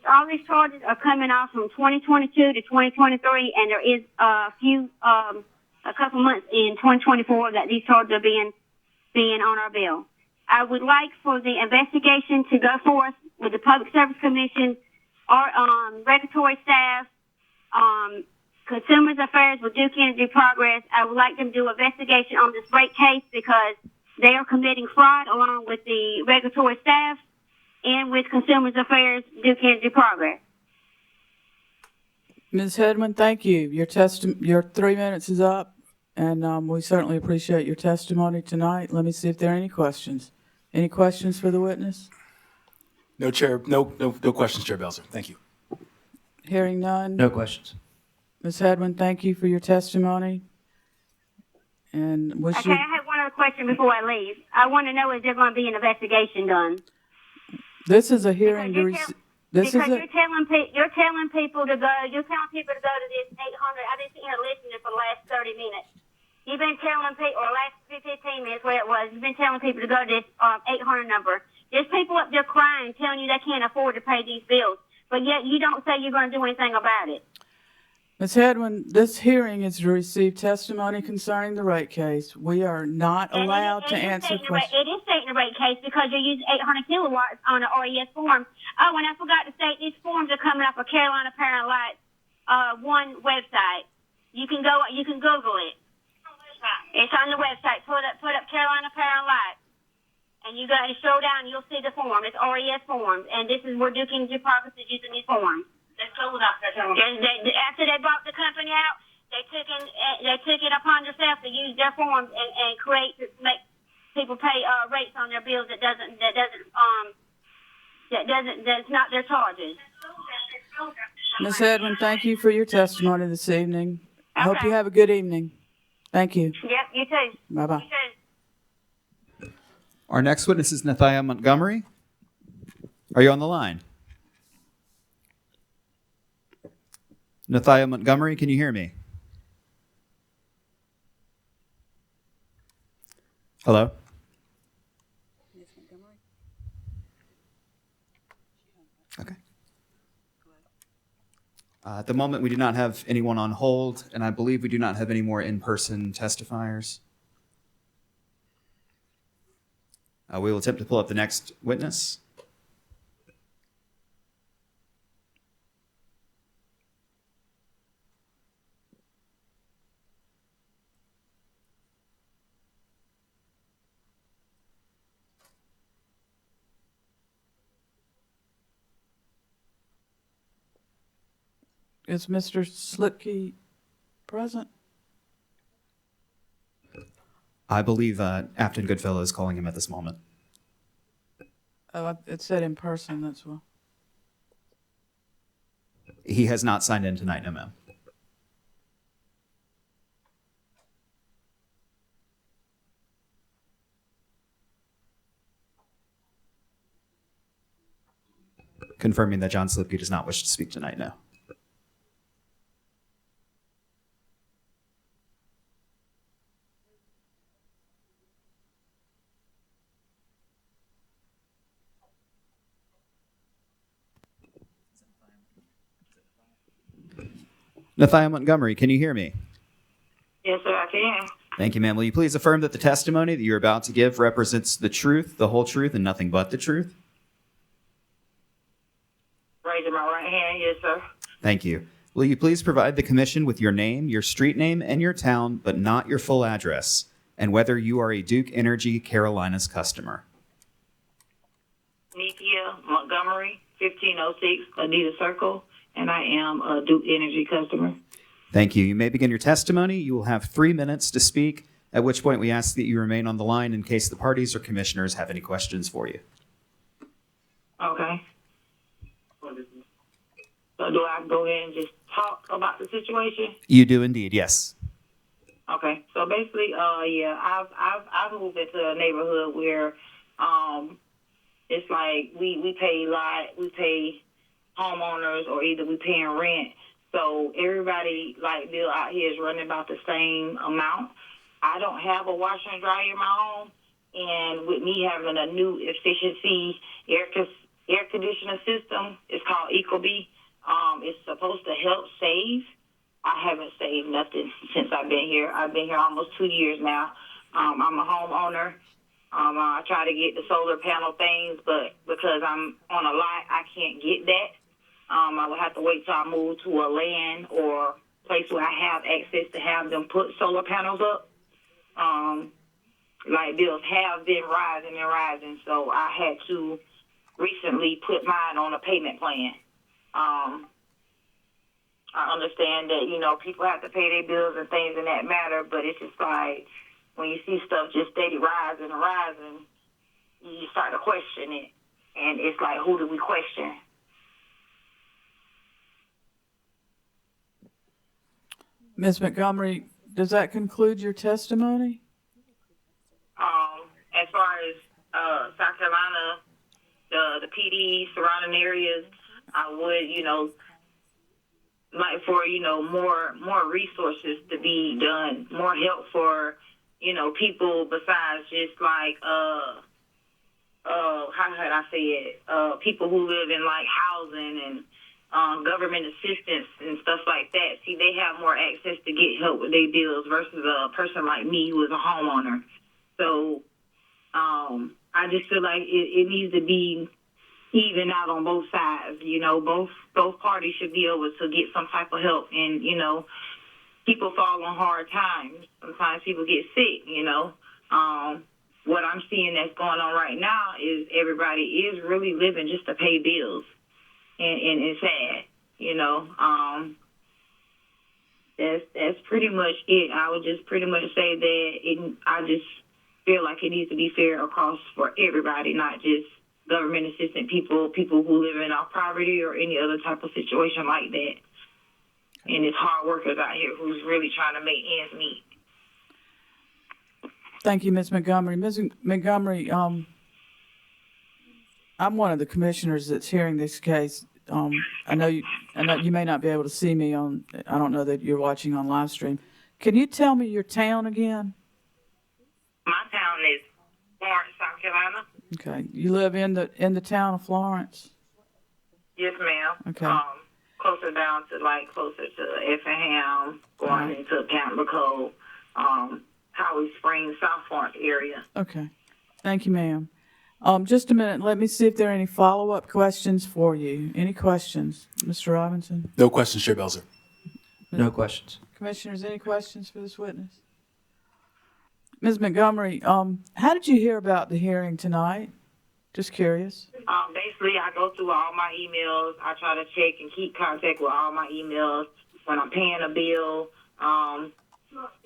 K: All these charges are coming off from 2022 to 2023, and there is a couple months in 2024 that these charges are being on our bill. I would like for the investigation to go forth with the Public Service Commission, our regulatory staff, Consumers Affairs with Duke Energy Progress. I would like them to do an investigation on this rate case because they are committing fraud along with the regulatory staff and with Consumers Affairs, Duke Energy Progress.
A: Ms. Hedman, thank you. Your 3 minutes is up, and we certainly appreciate your testimony tonight. Let me see if there are any questions. Any questions for the witness?
C: No, Chair. No questions, Chair Belzer. Thank you.
A: Hearing none.
D: No questions.
A: Ms. Hedman, thank you for your testimony. And
K: Okay, I have one other question before I leave. I want to know, is there going to be an investigation done?
A: This is a hearing
K: You're telling people to go. You're telling people to go to this 800. I've been sitting here listening for the last 30 minutes. You've been telling people, or last 15 minutes, where it was. You've been telling people to go to this 800 number
I: There's people up there crying, telling you they can't afford to pay these bills, but yet you don't say you're going to do anything about it.
A: Ms. Hedwin, this hearing is to receive testimony concerning the rate case. We are not
I: And
A: allowed to answer questions.
I: It is stating the rate case because you're using 800 kilowatts on an RES form. Oh, and I forgot to state these forms are coming off of Carolina Power and Light one website. You can Google it. It's on the website. Put up Carolina Power and Light, and you got to scroll down. You'll see the form. It's RES forms, and this is where Duke Energy Progress is using these forms. After they bought the company out, they took it upon themselves to use their forms and make people pay rates on their bills that's not their charges.
A: Ms. Hedwin, thank you for your testimony this evening. I hope
I: Okay.
A: you have a good evening. Thank you.
I: Yep, you too.
A: Bye-bye.
I: You too.
F: Our next witness is Nathia Montgomery. Are you on the line? Nathia Montgomery, can you hear me? Hello? Okay. At the moment, we do not have anyone on hold, and I believe we do not have any more in-person testifiers. We will attempt to pull up the next witness.
A: Is Mr. Slipkey present?
F: I believe Afton Goodfellow is calling him at this moment.
A: Oh, it said in person, that's why.
F: He has not signed in tonight, no ma'am. Confirming that John Slipkey does not wish to speak tonight, no. Nathia Montgomery, can you hear me?
I: Yes, sir, I can.
F: Thank you, ma'am. Will you please affirm that the testimony that you're about to give represents the truth, the whole truth, and nothing but the truth?
I: Raising my right hand, yes, sir.
F: Thank you. Will you please provide the commission with your name, your street name, and your town, but not your full address, and whether you are a Duke Energy Carolinas customer?
I: Nethia Montgomery, 1506 Anita Circle, and I am a Duke Energy customer.
F: Thank you. You may begin your testimony. You will have 3 minutes to speak, at which point we ask that you remain on the line in case the parties or commissioners have any questions for you.
I: Okay. So do I go ahead and just talk about the situation?
F: You do indeed, yes.
I: Okay. So basically, yeah, I've moved into a neighborhood where, it's like we pay homeowners or either we paying rent. So everybody like bill out here is running about the same amount. I don't have a washer and dryer in my home, and with me having a new efficiency air conditioner system, it's called Ecobee. It's supposed to help save. I haven't saved nothing since I've been here. I've been here almost 2 years now. I'm a homeowner. I try to get the solar panel things, but because I'm on a lot, I can't get that. I would have to wait till I move to a land or place where I have access to have them put solar panels up. Light bills have been rising and rising, so I had to recently put mine on a payment plan. I understand that, people have to pay their bills and things in that matter, but it's just like when you see stuff just steady rising and rising, you start to question it. And it's like, who do we question?
A: Ms. Montgomery, does that conclude your testimony?
I: As far as South Carolina, the PD surrounding areas, I would, like for more resources to be done, more help for people besides just like how had I say it, people who live in like housing and government assistance and stuff like that. See, they have more access to get help with their bills versus a person like me who is a homeowner. So I just feel like it needs to be even out on both sides. You know, both parties should be able to get some type of help. And, you know, people fall on hard times. Sometimes people get sick, you know. What I'm seeing that's going on right now is everybody is really living just to pay bills. And it's sad, you know. That's pretty much it. I would just pretty much say that I just feel like it needs to be fair across for everybody, not just government assistant people who live in off poverty or any other type of situation like that. And it's hard workers out here who's really trying to make ends meet.
A: Thank you, Ms. Montgomery. Ms. Montgomery, I'm one of the commissioners that's hearing this case. I know you may not be able to see me on. I don't know that you're watching on live stream. Can you tell me your town again?
I: My town is Florence, South Carolina.
A: Okay, you live in the town of Florence.
I: Yes, ma'am.
A: Okay.
I: Closer down to closer to Effingham, going into Pamlico, Holly Springs, South Florence area.
A: Okay. Thank you, ma'am. Just a minute. Let me see if there are any follow-up questions for you. Any questions, Mr. Robinson?
C: No questions, Chair Belzer.
D: No questions.
A: Commissioners, any questions for this witness? Ms. Montgomery, how did you hear about the hearing tonight? Just curious.
I: Basically, I go through all my emails. I try to check and keep contact with all my emails when I'm paying a bill.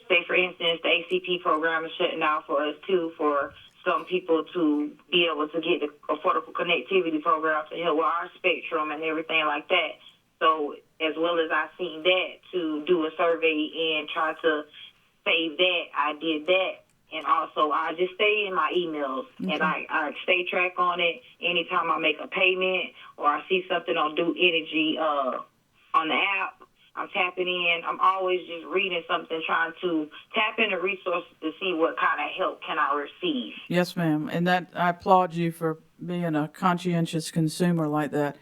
I: Say, for instance, the ACP program is shutting down for us, too, for some people to be able to get the Affordable Connectivity Program to help with our spectrum and everything like that. So as well as I seen that, to do a survey and try to save that, I did that. And also, I just stay in my emails, and I stay track on it. Anytime I make a payment or I see something on Duke Energy on the app, I'm tapping in. I'm always just reading something, trying to tap into resources to see what kind of help can I receive.
A: Yes, ma'am. And that I applaud you for being a conscientious consumer like that.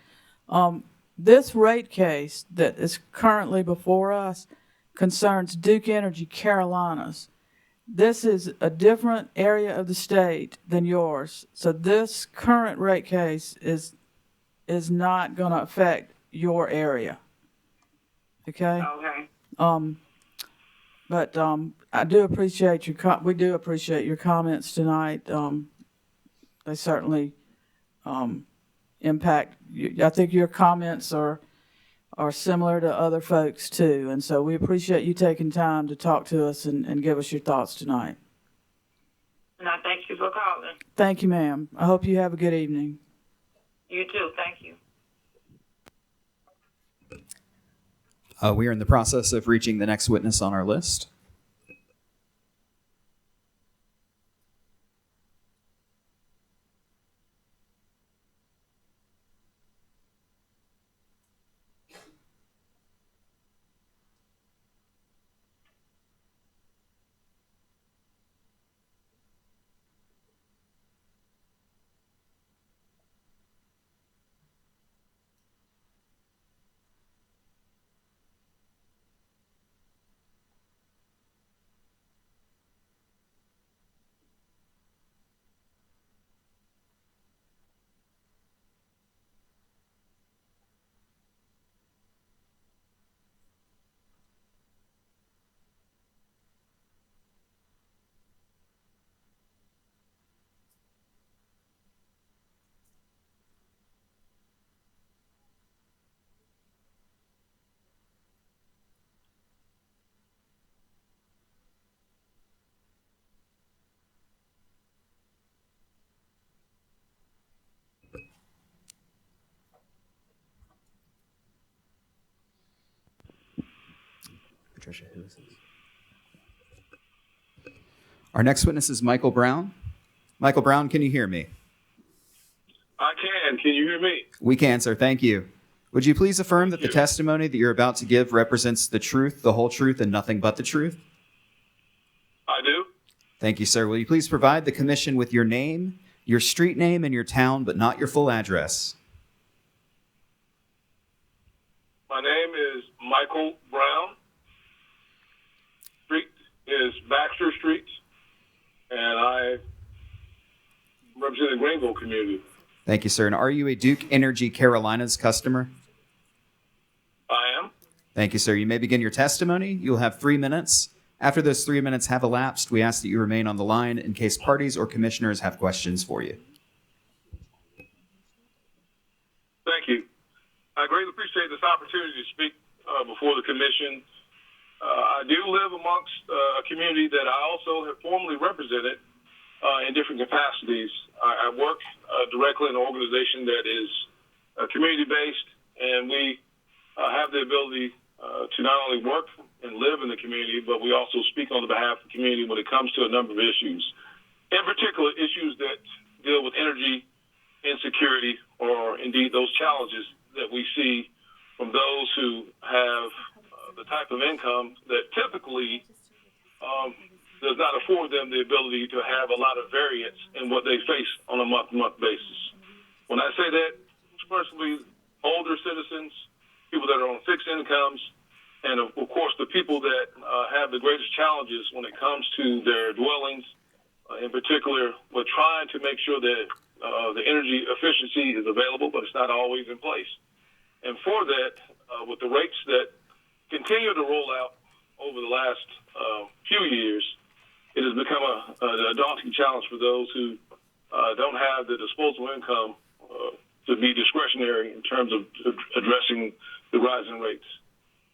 A: This rate case that is currently before us concerns Duke Energy Carolinas. This is a different area of the state than yours. So this current rate case is not going to affect your area. Okay?
I: Okay.
A: But I do appreciate we do appreciate your comments tonight. They certainly impact. I think your comments are similar to other folks too, and so we appreciate you taking time to talk to us and give us your thoughts tonight.
I: And I thank you for calling.
A: Thank you, ma'am. I hope you have a good evening.
I: You too. Thank you.
F: We are in the process of reaching the next witness on our list. Patricia, who is this? Our next witness is Michael Brown. Michael Brown, can you hear me?
L: I can. Can you hear me?
F: We can, sir. Thank you. Would you please affirm that the testimony that you're about to give represents the truth, the whole truth, and nothing but the truth?
L: I do.
F: Thank you, sir. Will you please provide the commission with your name, Your street name and your town, but not your full address.
L: My name is Michael Brown. Street is Baxter Street, and I represent the Greenville community.
F: Thank you, sir. And are you a Duke Energy Carolinas customer?
L: I am.
F: Thank you, sir. You may begin your testimony. You'll have 3 minutes. After those 3 minutes have elapsed, we ask that you remain on the line in case parties or commissioners have questions for you.
L: Thank you. I greatly appreciate this opportunity to speak before the commission. I do live amongst a community that I also have formerly represented in different capacities. I work directly in an organization that is community-based, and we have the ability to not only work and live in the community, but we also speak on the behalf of the community when it comes to a number of issues. In particular, issues that deal with energy insecurity, or indeed those challenges that we see from those who have the type of income that typically does not afford them the ability to have a lot of variance in what they face on a month-to-month basis. When I say that, especially older citizens, people that are on fixed incomes, and of course the people that have the greatest challenges when it comes to their dwellings, in particular, we're trying to make sure that the energy efficiency is available, but it's not always in place. And for that, with the rates that continue to roll out over the last few years, it has become a daunting challenge for those who don't have the disposable income to be discretionary in terms of addressing the rising rates.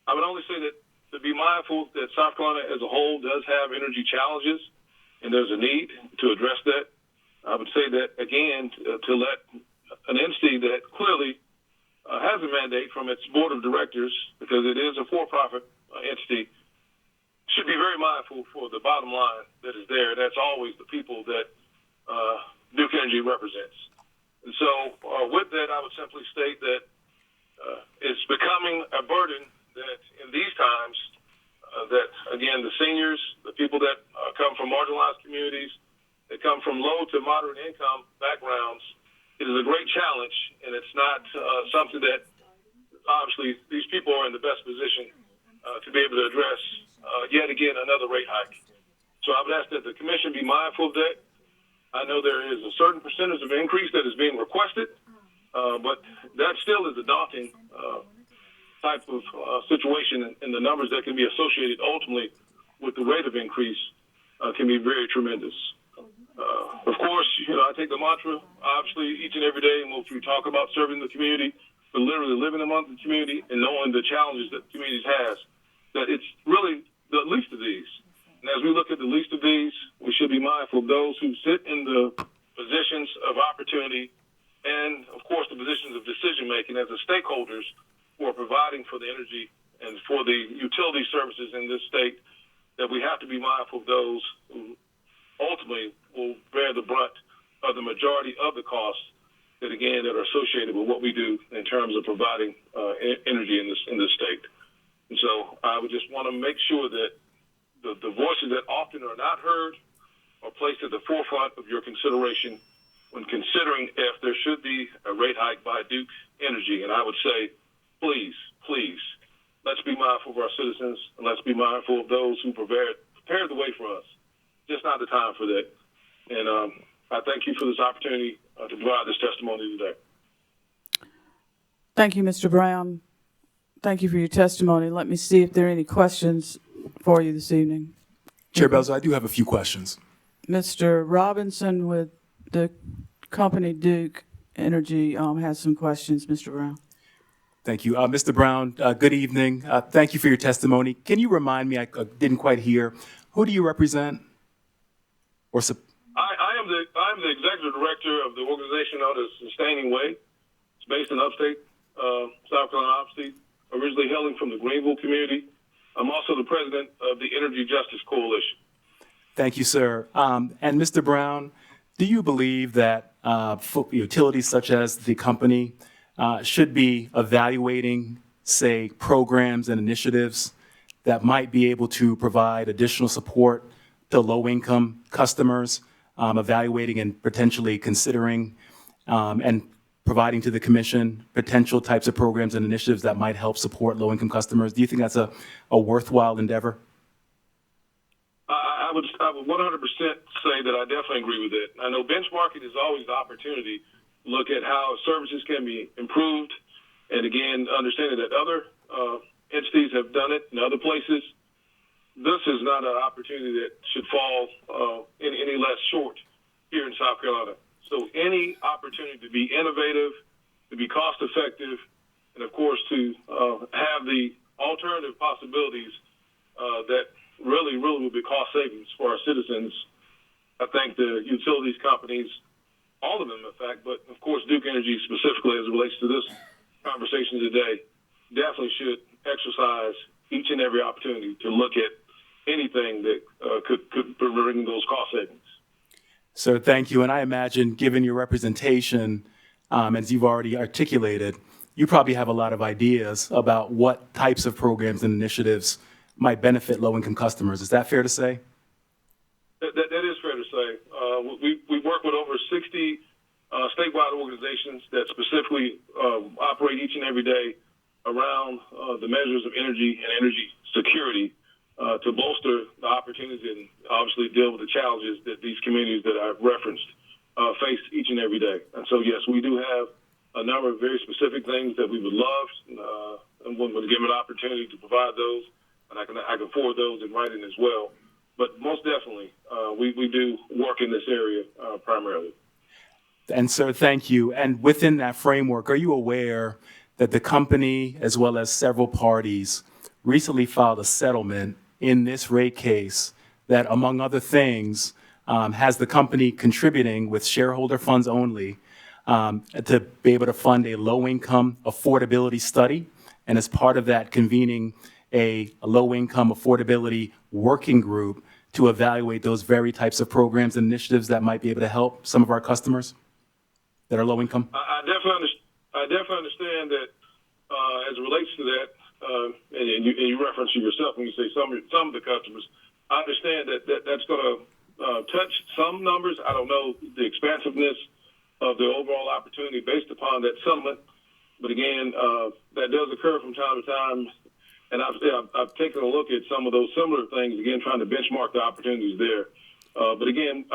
L: I would only say that to be mindful that South Carolina as a whole does have energy challenges, and there's a need to address that. I would say that, again, to let an entity that clearly has a mandate from its board of directors, because it is a for-profit entity, should be very mindful for the bottom line that is there. That's always the people that Duke Energy represents. And so with that, I would simply state that it's becoming a burden that in these times that, again, the seniors, the people that come from marginalized communities, that come from low to moderate income backgrounds, it is a great challenge, and it's not something that obviously these people are in the best position to be able to address yet again another rate hike. So I would ask that the commission be mindful of that. I know there is a certain percentage of increase that is being requested, but that still is a daunting type of situation, and the numbers that can be associated ultimately with the rate of increase can be very tremendous. Of course, I take the mantra, obviously, each and every day, and when we talk about serving the community, but literally living among the community and knowing the challenges that the community has, that it's really the least of these. And as we look at the least of these, we should be mindful of those who sit in the positions of opportunity and, of course, the positions of decision-making as the stakeholders who are providing for the energy and for the utility services in this state, that we have to be mindful of those who ultimately will bear the brunt of the majority of the costs that, again, that are associated with what we do in terms of providing energy in this state. And so I would just want to make sure that the voices that often are not heard are placed at the forefront of your consideration when considering if there should be a rate hike by Duke Energy. And I would say, please, let's be mindful of our citizens, and let's be mindful of those who prepared the way for us. Just not the time for that. And I thank you for this opportunity to provide this testimony today.
A: Thank you, Mr. Brown. Thank you for your testimony. Let me see if there are any questions for you this evening.
C: Chair Belzer, I do have a few questions.
A: Mr. Robinson with the company Duke Energy has some questions. Mr. Brown.
C: Thank you. Mr. Brown, good evening. Thank you for your testimony. Can you remind me, I didn't quite hear, who do you represent?
L: I'm the executive director of the organization known as Sustaining Way. It's based in upstate South Carolina, obviously, originally hailing from the Greenville community. I'm also the president of the Energy Justice Coalition.
C: Thank you, sir. And Mr. Brown, do you believe that utilities such as the company should be evaluating, say, programs and initiatives that might be able to provide additional support to low-income customers evaluating and potentially considering and providing to the commission potential types of programs and initiatives that might help support low-income customers? Do you think that's a worthwhile endeavor?
L: I would 100% say that I definitely agree with it. I know benchmarking is always the opportunity to look at how services can be improved, and again, understanding that other entities have done it in other places. This is not an opportunity that should fall any less short here in South Carolina. So any opportunity to be innovative, to be cost effective, and of course to have the alternative possibilities that really will be cost savings for our citizens. I think the utilities companies, all of them in fact, but of course Duke Energy specifically as it relates to this conversation today, definitely should exercise each and every opportunity to look at anything that could bring those cost savings.
C: So thank you. And I imagine, given your representation, as you've already articulated, you probably have a lot of ideas about what types of programs and initiatives might benefit low-income customers. Is that fair to say?
L: That is fair to say. We work with over 60 statewide organizations that specifically operate each and every day around the measures of energy and energy security to bolster the opportunities and obviously deal with the challenges that these communities that I've referenced face each and every day. And so, yes, we do have a number of very specific things that we would love and would give an opportunity to provide those, and I can forward those in writing as well. But most definitely, we do work in this area primarily.
C: And sir, thank you. And within that framework, are you aware that the company, as well as several parties, recently filed a settlement in this rate case that, among other things, has the company contributing with shareholder funds only to be able to fund a low-income affordability study, and as part of that, convening a low-income affordability working group to evaluate those very types of programs and initiatives that might be able to help some of our customers that are low-income?
L: I definitely understand that as it relates to that, and you reference it yourself when you say some of the customers. I understand that's going to touch some numbers. I don't know the expansiveness of the overall opportunity based upon that settlement. But again, that does occur from time to time. And I've taken a look at some of those similar things, again, trying to benchmark the opportunities there. But again,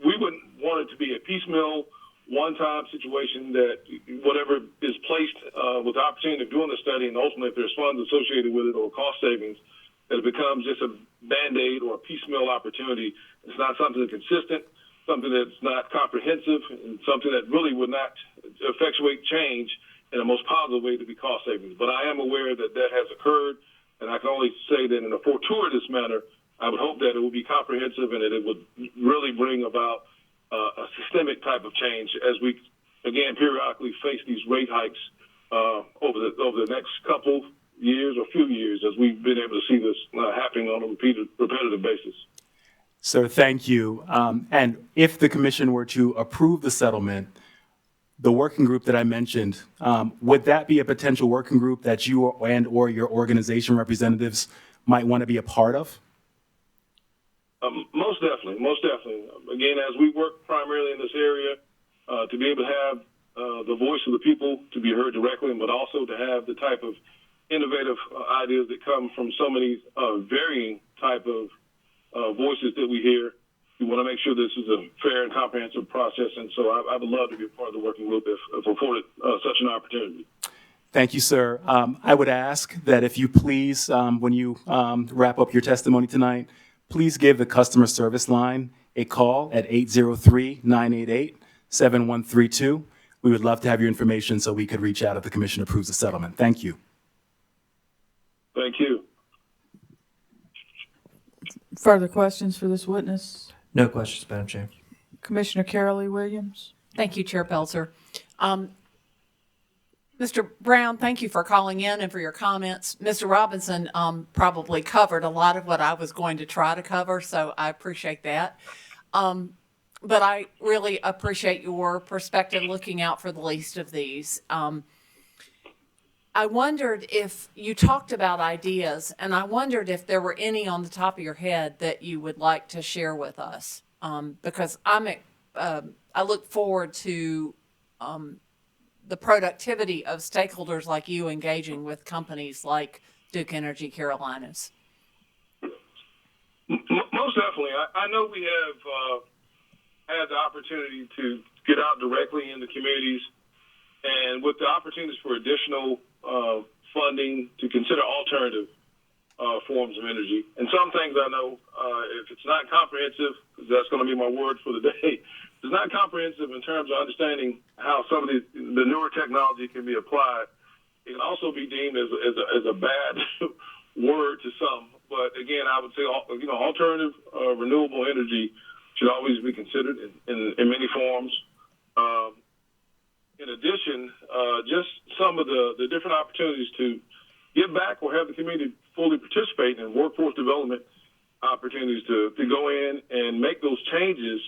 L: we wouldn't want it to be a piecemeal, one-time situation that whatever is placed with the opportunity of doing the study, and ultimately if there's funds associated with it or cost savings, that it becomes just a Band-Aid or a piecemeal opportunity. It's not something that's consistent, something that's not comprehensive, and something that really would not effectuate change in the most positive way to be cost savings. But I am aware that that has occurred, and I can only say that in a fortuitous manner, I would hope that it will be comprehensive and that it would really bring about a systemic type of change as we, again, periodically face these rate hikes over the next couple years or few years as we've been able to see this happening on a repetitive basis.
C: So thank you. And if the commission were to approve the settlement, the working group that I mentioned, would that be a potential working group that you or your organization representatives might want to be a part of?
L: Most definitely. Again, as we work primarily in this area, to be able to have the voice of the people to be heard directly, but also to have the type of innovative ideas that come from so many varying type of voices that we hear. We want to make sure this is a fair and comprehensive process, and so I would love to be a part of the working group if afforded such an opportunity.
C: Thank you, sir. I would ask that if you please, when you wrap up your testimony tonight, please give the customer service line a call at 803-988-7132. We would love to have your information so we could reach out if the commission approves the settlement. Thank you.
L: Thank you.
A: Further questions for this witness?
D: No questions, Madam Chair.
A: Commissioner Carolee Williams?
J: Thank you, Chair Belzer. Mr. Brown, thank you for calling in and for your comments. Mr. Robinson probably covered a lot of what I was going to try to cover, so I appreciate that. But I really appreciate your perspective looking out for the least of these. I wondered if you talked about ideas, and I wondered if there were any on the top of your head that you would like to share with us. because I look forward to the productivity of stakeholders like you engaging with companies like Duke Energy Carolinas.
L: Most definitely. I know we have had the opportunity to get out directly in the communities, and with the opportunities for additional funding to consider alternative forms of energy. And some things I know, if it's not comprehensive, because that's going to be my word for the day, if it's not comprehensive in terms of understanding how some of the newer technology can be applied, it can also be deemed as a bad word to some. But again, I would say, alternative renewable energy should always be considered in many forms. In addition, just some of the different opportunities to give back or have the community fully participate in workforce development opportunities to go in and make those changes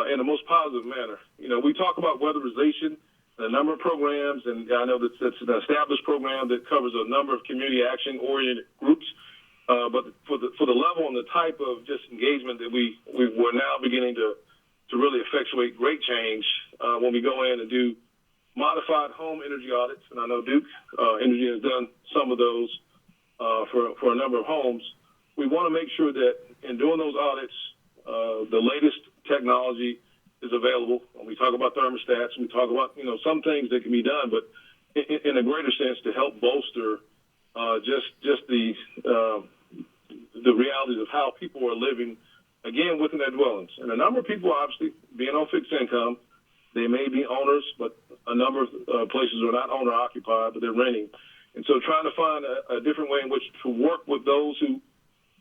L: in the most positive manner. We talk about weatherization and a number of programs, and I know that's an established program that covers a number of community action-oriented groups. But for the level and the type of just engagement that we're now beginning to really effectuate great change when we go in and do modified home energy audits, and I know Duke Energy has done some of those for a number of homes. We want to make sure that in doing those audits, the latest technology is available. When we talk about thermostats, we talk about some things that can be done, but in a greater sense to help bolster just the realities of how people are living, again, within their dwellings. And a number of people, obviously, being on fixed income, they may be owners, but a number of places are not owner-occupied, but they're renting. And so trying to find a different way in which to work with those who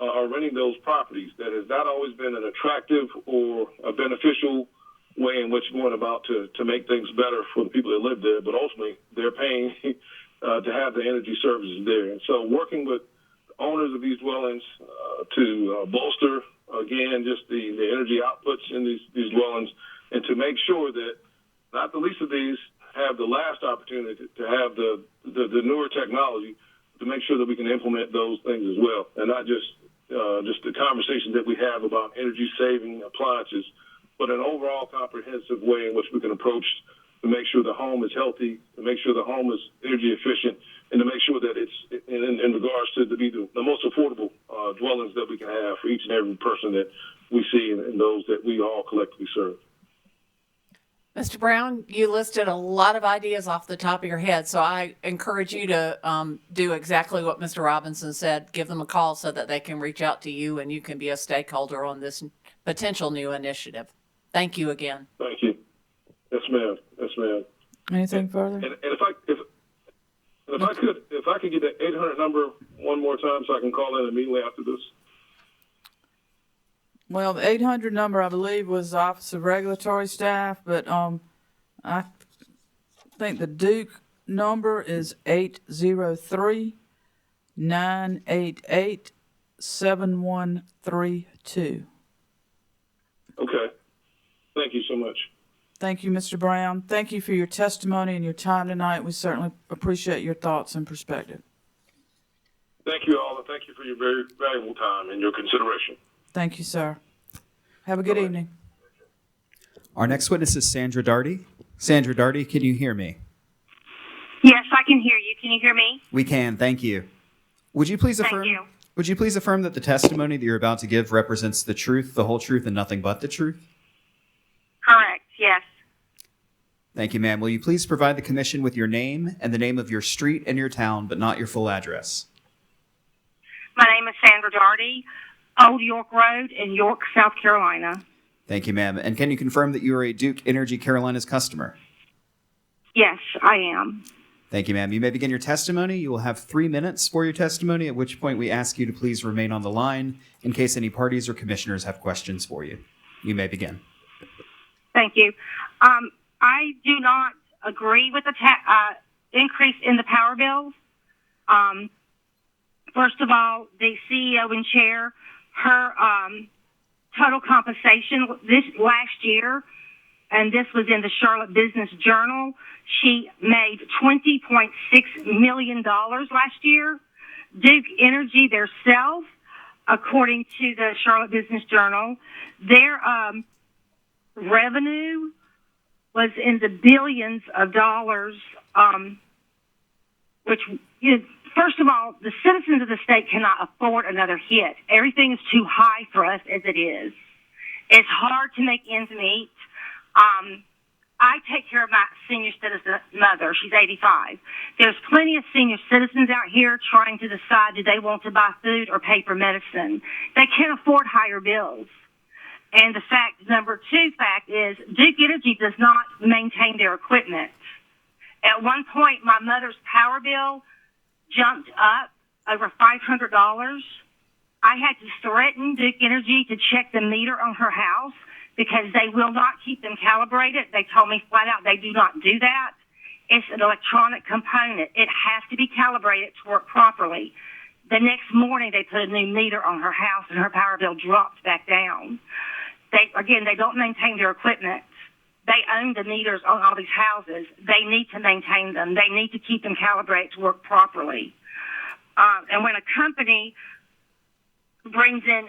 L: are renting those properties that has not always been an attractive or a beneficial way in which going about to make things better for the people that live there, but ultimately they're paying to have the energy services there. And so working with owners of these dwellings to bolster, again, just the energy outputs in these dwellings, and to make sure that not the least of these have the last opportunity to have the newer technology, to make sure that we can implement those things as well, and not just the conversations that we have about energy saving appliances, but an overall comprehensive way in which we can approach to make sure the home is healthy, to make sure the home is energy efficient, and to make sure that it's in regards to be the most affordable dwellings that we can have for each and every person that we see and those that we all collectively serve.
J: Mr. Brown, you listed a lot of ideas off the top of your head, so I encourage you to do exactly what Mr. Robinson said. Give them a call so that they can reach out to you and you can be a stakeholder on this potential new initiative. Thank you again.
L: Thank you. Yes, ma'am. Yes, ma'am.
A: Anything further?
L: And if I could get that 800 number one more time so I can call in immediately after this.
A: Well, the 800 number, I believe, was the Office of Regulatory Staff, but I think the Duke number is 803-988-7132.
L: Okay. Thank you so much.
A: Thank you, Mr. Brown. Thank you for your testimony and your time tonight. We certainly appreciate your thoughts and perspective.
L: Thank you all, and thank you for your very valuable time and your consideration.
A: Thank you, sir. Have a good evening.
F: Our next witness is Sandra Darty. Sandra Darty, can you hear me?
K: Yes, I can hear you. Can you hear me?
F: We can, thank you. Would you please affirm?
K: Thank you.
F: Would you please affirm that the testimony that you're about to give represents the truth, the whole truth, and nothing but the truth?
K: Correct, yes.
F: Thank you, ma'am. Will you please provide the commission with your name and the name of your street and your town, but not your full address?
K: My name is Sandra Darty, Old York Road in York, South Carolina.
F: Thank you, ma'am. And can you confirm that you are a Duke Energy Carolinas customer?
K: Yes, I am.
F: Thank you, ma'am. You may begin your testimony. You will have 3 minutes for your testimony, at which point we ask you to please remain on the line in case any parties or commissioners have questions for you. You may begin.
K: Thank you. I do not agree with the increase in the power bills. First of all, the CEO and chair, her total compensation this last year, and this was in the Charlotte Business Journal, she made $20.6 million last year. Duke Energy themselves
M: according to the Charlotte Business Journal, their revenue was in the billions of dollars, which, first of all, the citizens of the state cannot afford another hit. Everything is too high for us as it is. It's hard to make ends meet. I take care of my senior citizen mother. She's 85. There's plenty of senior citizens out here trying to decide, do they want to buy food or pay for medicine? They can't afford higher bills. And the number two fact is Duke Energy does not maintain their equipment. At one point, my mother's power bill jumped up over $500. I had to threaten Duke Energy to check the meter on her house because they will not keep them calibrated. They told me flat out they do not do that. It's an electronic component. It has to be calibrated to work properly. The next morning, they put a new meter on her house, and her power bill dropped back down. They don't maintain their equipment. They own the meters on all these houses. They need to maintain them. They need to keep them calibrated to work properly. And when a company brings in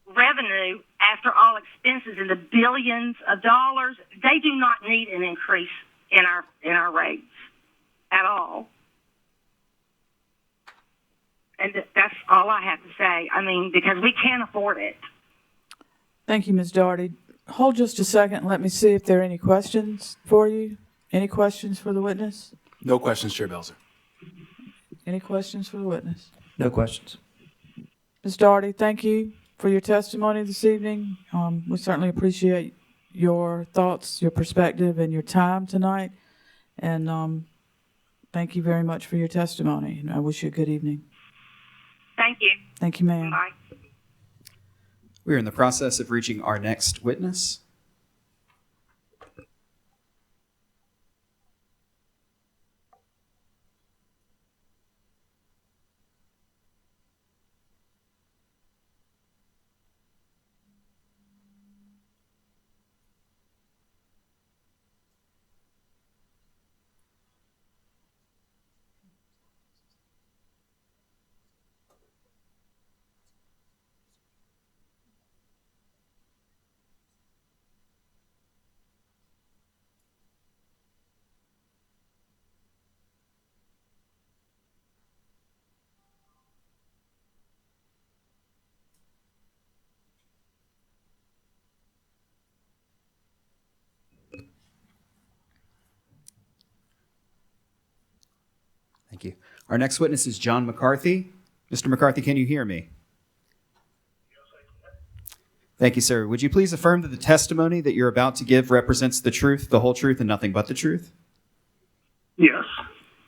M: revenue after all expenses in the billions of dollars, they do not need an increase in our rates at all. And that's all I have to say. I mean, because we can't afford it.
A: Thank you, Ms. Doherty. Hold just a second and let me see if there are any questions for you. Any questions for the witness?
C: No questions, Chair Belzer.
A: Any questions for the witness?
D: No questions.
A: Ms. Doherty, thank you for your testimony this evening. We certainly appreciate your thoughts, your perspective, and your time tonight. And thank you very much for your testimony. And I wish you a good evening.
M: Thank you.
A: Thank you, ma'am.
M: Bye.
F: We're in the process of reaching our next witness. Thank you. Our next witness is John McCarthy. Mr. McCarthy, can you hear me? Thank you, sir. Would you please affirm that the testimony that you're about to give represents the truth, the whole truth, and nothing but the truth?
L: Yes.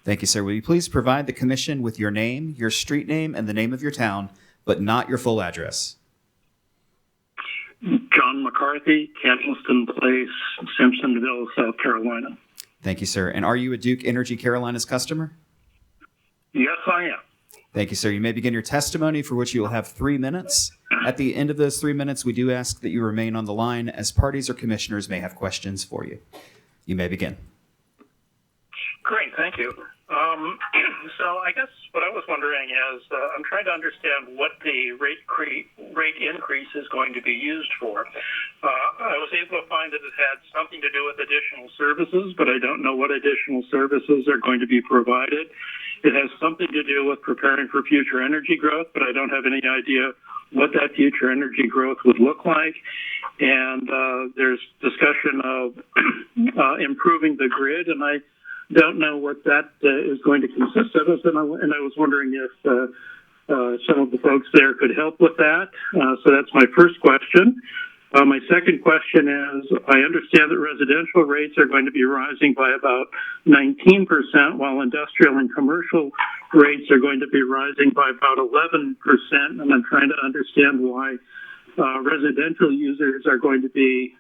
F: Thank you, sir. Will you please provide the commission with your name, your street name, and the name of your town, but not your full address?
L: John McCarthy, Candleston Place, Simpsonville, South Carolina.
F: Thank you, sir. And are you a Duke Energy Carolinas customer?
L: Yes, I am.
F: Thank you, sir. You may begin your testimony, for which you will have 3 minutes. At the end of those 3 minutes, we do ask that you remain on the line, as parties or commissioners may have questions for you. You may begin.
L: Great, thank you. So I guess what I was wondering is, I'm trying to understand what the rate increase is going to be used for. I was able to find that it had something to do with additional services, but I don't know what additional services are going to be provided. It has something to do with preparing for future energy growth, but I don't have any idea what that future energy growth would look like. And there's discussion of improving the grid, and I don't know what that is going to consist of. And I was wondering if some of the folks there could help with that. So that's my first question. My second question is, I understand that residential rates are going to be rising by about 19%, while industrial and commercial rates are going to be rising by about 11%. And I'm trying to understand why residential users are going to be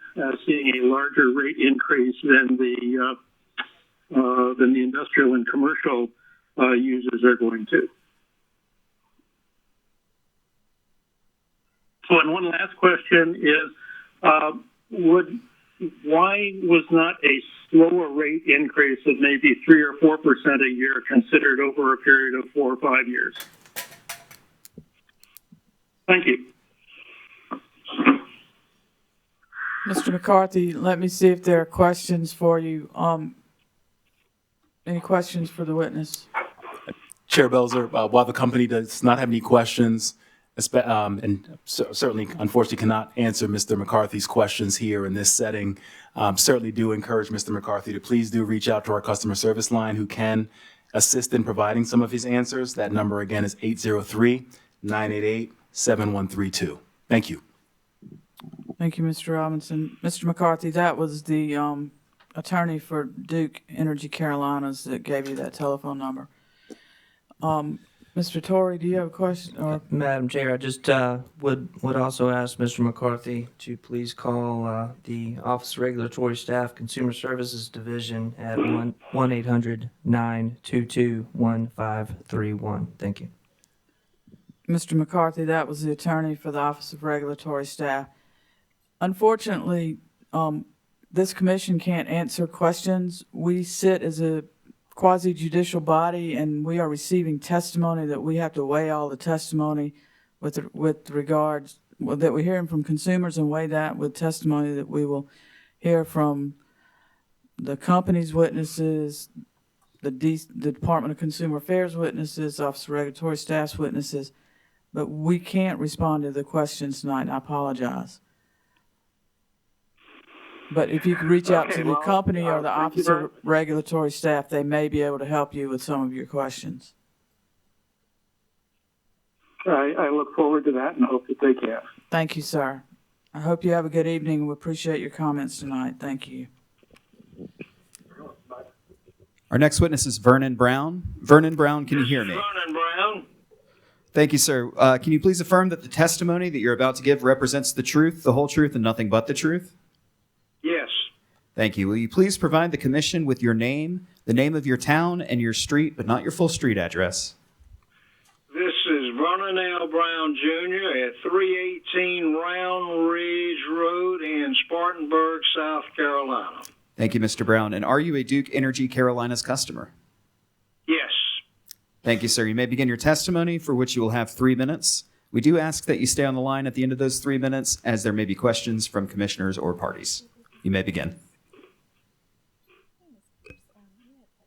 L: seeing a larger rate increase than the industrial and commercial users are going to. So, and one last question is, why was not a slower rate increase of maybe 3 or 4% a year considered over a period of 4 or 5 years? Thank you.
A: Mr. McCarthy, let me see if there are questions for you. Any questions for the witness?
C: Chair Belzer, while the company does not have any questions, and certainly, unfortunately, cannot answer Mr. McCarthy's questions here in this setting, certainly do encourage Mr. McCarthy to please do reach out to our customer service line who can assist in providing some of his answers. That number again is 803-988-7132. Thank you.
A: Thank you, Mr. Robinson. Mr. McCarthy, that was the attorney for Duke Energy Carolinas that gave you that telephone number. Mr. Torrey, do you have a question? Or
D: Madam Chair, I just would also ask Mr. McCarthy to please call the Office of Regulatory Staff Consumer Services Division at 1-800-922-1531. Thank you.
A: Mr. McCarthy, that was the attorney for the Office of Regulatory Staff. Unfortunately, this commission can't answer questions. We sit as a quasi-judicial body, and we are receiving testimony that we have to weigh all the testimony with regards that we're hearing from consumers and weigh that with testimony that we will hear from the company's witnesses, the Department of Consumer Affairs witnesses, Office of Regulatory Staff's witnesses, but we can't respond to the questions tonight, and I apologize. But if you could reach out to the company or the Office of Regulatory Staff, they may be able to help you with some of your questions.
L: I look forward to that and hope that they can.
A: Thank you, sir. I hope you have a good evening. We appreciate your comments tonight. Thank you.
F: Our next witness is Vernon Brown. Vernon Brown, can you hear me?
L: Vernon Brown.
F: Thank you, sir. Can you please affirm that the testimony that you're about to give represents the truth, the whole truth, and nothing but the truth?
L: Yes.
F: Thank you. Will you please provide the commission with your name, the name of your town, and your street, but not your full street address?
L: This is Vernon L. Brown Jr. at 318 Round Ridge Road in Spartanburg, South Carolina.
F: Thank you, Mr. Brown. And are you a Duke Energy Carolinas customer?
L: Yes.
F: Thank you, sir. You may begin your testimony, for which you will have 3 minutes. We do ask that you stay on the line at the end of those 3 minutes, as there may be questions from commissioners or parties. You may begin.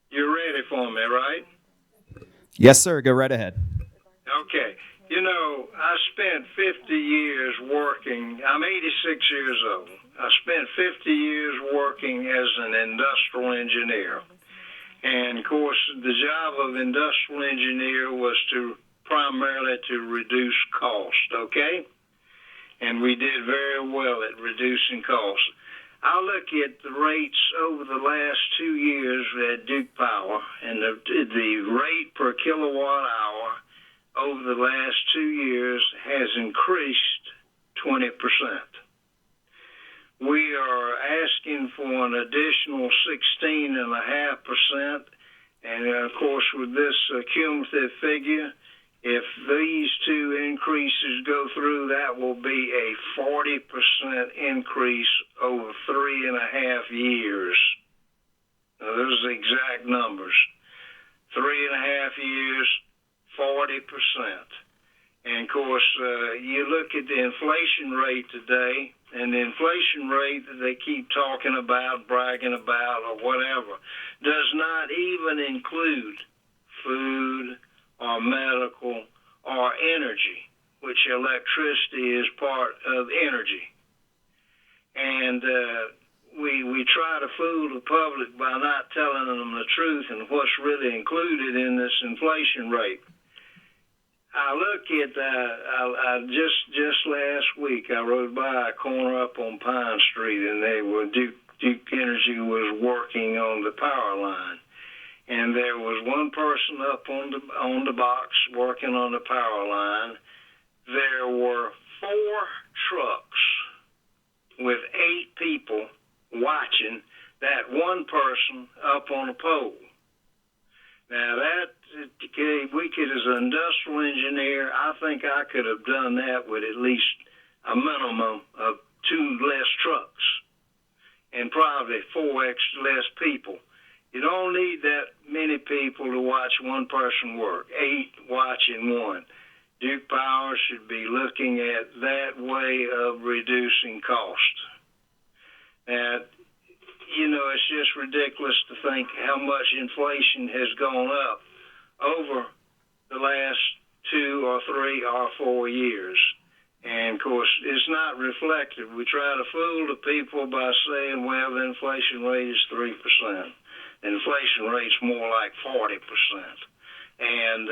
L: You're ready for me, right?
F: Yes, sir. Go right ahead.
L: Okay. You know, I spent 50 years working. I'm 86 years old. I spent 50 years working as an industrial engineer. And, of course, the job of industrial engineer was primarily to reduce cost, okay? And we did very well at reducing costs. I look at the rates over the last 2 years at Duke Power, and the rate per kilowatt hour over the last 2 years has increased 20%. We are asking for an additional 16.5%, and of course with this cumulative figure, if these two increases go through, that will be a 40% increase over 3.5 years. Now, those are the exact numbers. 3.5 years, 40%. And, of course, you look at the inflation rate today, and the inflation rate that they keep talking about, bragging about, or whatever, does not even include food, or medical, or energy, which electricity is part of energy. And we try to fool the public by not telling them the truth and what's really included in this inflation rate. I look at I just last week I rode by a corner up on Pine Street, and Duke Energy was working on the power line. And there was one person up on the box working on the power line. There were 4 trucks with 8 people watching that one person up on a pole. Now that we could, as an industrial engineer, I think I could have done that with at least a minimum of 2 less trucks and probably 4 extra less people. You don't need that many people to watch one person work, 8 watching one.
N: Duke Power should be looking at that way of reducing cost. And, you know, it's just ridiculous to think how much inflation has gone up over the last 2 or 3 or 4 years. And, of course, it's not reflected. We try to fool the people by saying, well, the inflation rate is 3%. The inflation rate's more like 40%. And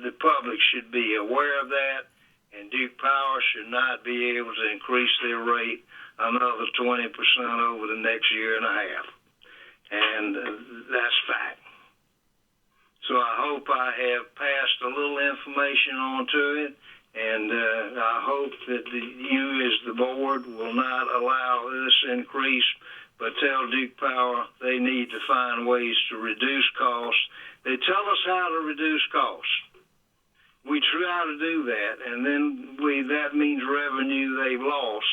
N: the public should be aware of that, and Duke Power should not be able to increase their rate another 20% over the next year and a half. And that's fact. So I hope I have passed a little information on to it, and I hope that you as the board will not allow this increase, but tell Duke Power they need to find ways to reduce costs. They tell us how to reduce costs. We try to do that, and then that means revenue they've lost,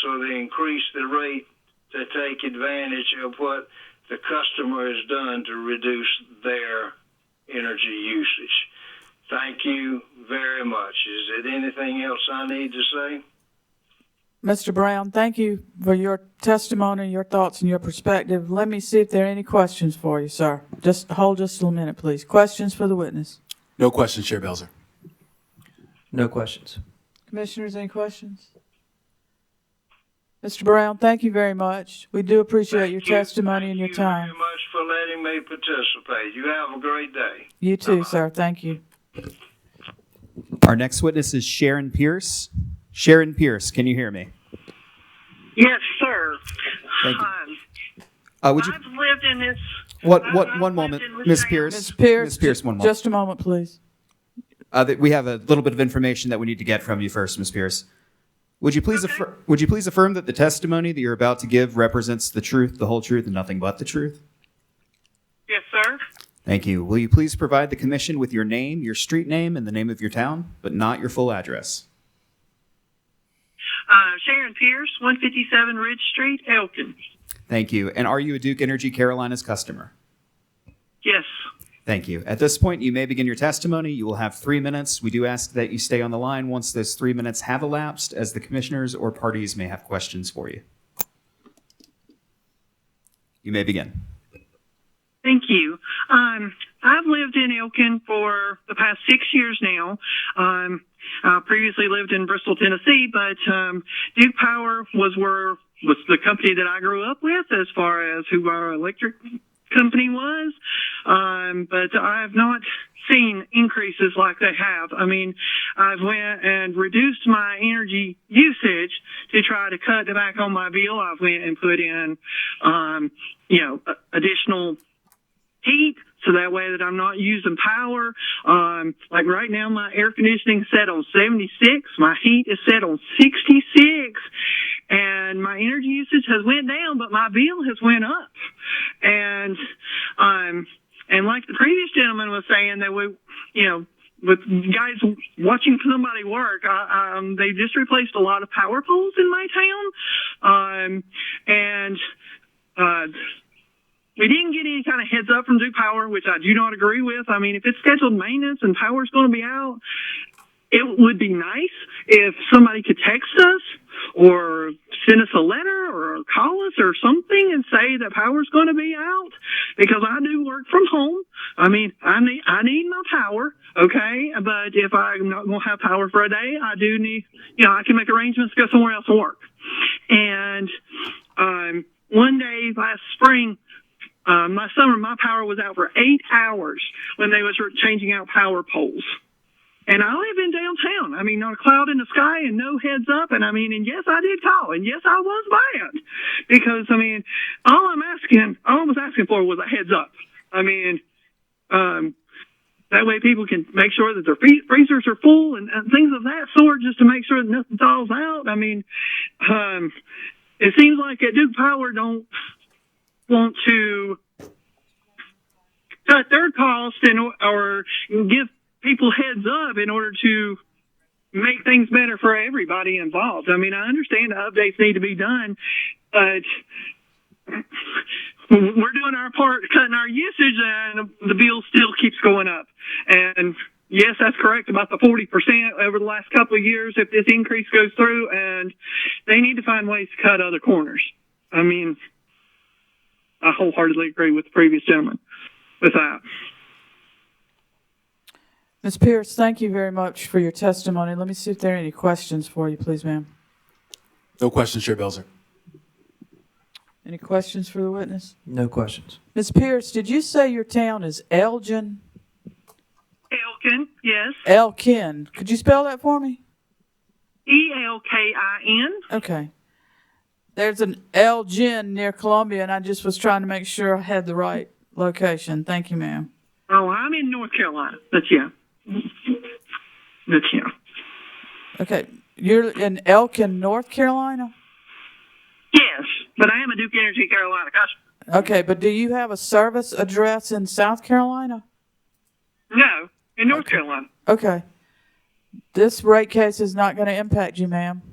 N: so they increase the rate to take advantage of what the customer has done to reduce their energy usage. Thank you very much. Is there anything else I need to say?
A: Mr. Brown, thank you for your testimony, your thoughts, and your perspective. Let me see if there are any questions for you, sir. Just hold just a minute, please. Questions for the witness?
C: No questions, Chair Belzer.
D: No questions.
A: Commissioners, any questions? Mr. Brown, thank you very much. We do appreciate your testimony and your time.
N: Thank you very much for letting me participate. You have a great day.
A: You too, sir. Thank you.
F: Our next witness is Sharon Pierce. Sharon Pierce, can you hear me?
O: Yes, sir.
F: Thank you. Would you?
O: I've lived in this.
F: One moment, Ms. Pierce.
A: Ms. Pierce,
F: Ms. Pierce, one moment.
A: Just a moment, please.
F: We have a little bit of information that we need to get from you first, Ms. Pierce. Would you please affirm that the testimony that you're about to give represents the truth, the whole truth, and nothing but the truth?
O: Yes, sir.
F: Thank you. Will you please provide the commission with your name, your street name, and the name of your town, but not your full address?
O: Sharon Pierce, 157 Ridge Street, Elkin.
F: Thank you. And are you a Duke Energy Carolinas customer?
O: Yes.
F: Thank you. At this point, you may begin your testimony. You will have 3 minutes. We do ask that you stay on the line once those 3 minutes have elapsed, as the commissioners or parties may have questions for you. You may begin.
O: Thank you. I've lived in Elkin for the past 6 years now. I previously lived in Bristol, Tennessee, but Duke Power was the company that I grew up with as far as who our electric company was. But I have not seen increases like they have. I mean, I've went and reduced my energy usage to try to cut back on my bill. I've went and put in, additional heat, so that way that I'm not using power. Like right now, my air conditioning is set on 76. My heat is set on 66. And my energy usage has went down, but my bill has went up. And like the previous gentleman was saying, that with guys watching somebody work, they just replaced a lot of power poles in my town. We didn't get any kind of heads up from Duke Power, which I do not agree with. I mean, if it's scheduled maintenance and power's going to be out, it would be nice if somebody could text us or send us a letter or call us or something and say that power's going to be out, because I do work from home. I mean, I need my power, okay? But if I'm not going to have power for a day, I do need, I can make arrangements to go somewhere else and work. And one day last spring, my power was out for 8 hours when they was changing out power poles. And I live in downtown. I mean, not a cloud in the sky and no heads up. And yes, I did call. And yes, I was mad. Because, all I was asking for was a heads up. That way people can make sure that their freezers are full and things of that sort, just to make sure that nothing thaws out. It seems like at Duke Power don't want to cut their cost or give people heads up in order to make things better for everybody involved. I understand the updates need to be done, but we're doing our part, cutting our usage, and the bill still keeps going up. And Yes, that's correct, about the 40% over the last couple of years if this increase goes through, and they need to find ways to cut other corners. I mean, I wholeheartedly agree with the previous gentleman with that.
A: Ms. Pierce, thank you very much for your testimony. Let me see if there are any questions for you, please, ma'am.
C: No questions, Chair Belzer.
A: Any questions for the witness?
D: No questions.
A: Ms. Pierce, did you say your town is Elgin?
O: Elkin, yes.
A: Elkin. Could you spell that for me?
O: Elkin.
A: Okay. There's an Elgin near Columbia, and I just was trying to make sure I had the right location. Thank you, ma'am.
O: Oh, I'm in North Carolina, but yeah. But yeah.
A: Okay. You're in Elkin, North Carolina?
O: Yes, but I am a Duke Energy Carolina customer.
A: Okay, but do you have a service address in South Carolina?
O: No, in North Carolina.
A: Okay. This rate case is not going to impact you, ma'am.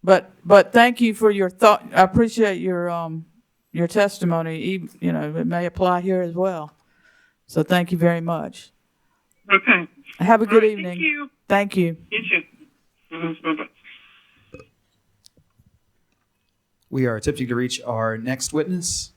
A: But thank you for your thought. I appreciate your testimony. You know, it may apply here as well. So thank you very much.
O: Okay.
A: Have a good
O: All right,
A: evening.
O: Thank you.
A: Thank you.
O: You too. Bye-bye.
F: We are attempting to reach our next witness.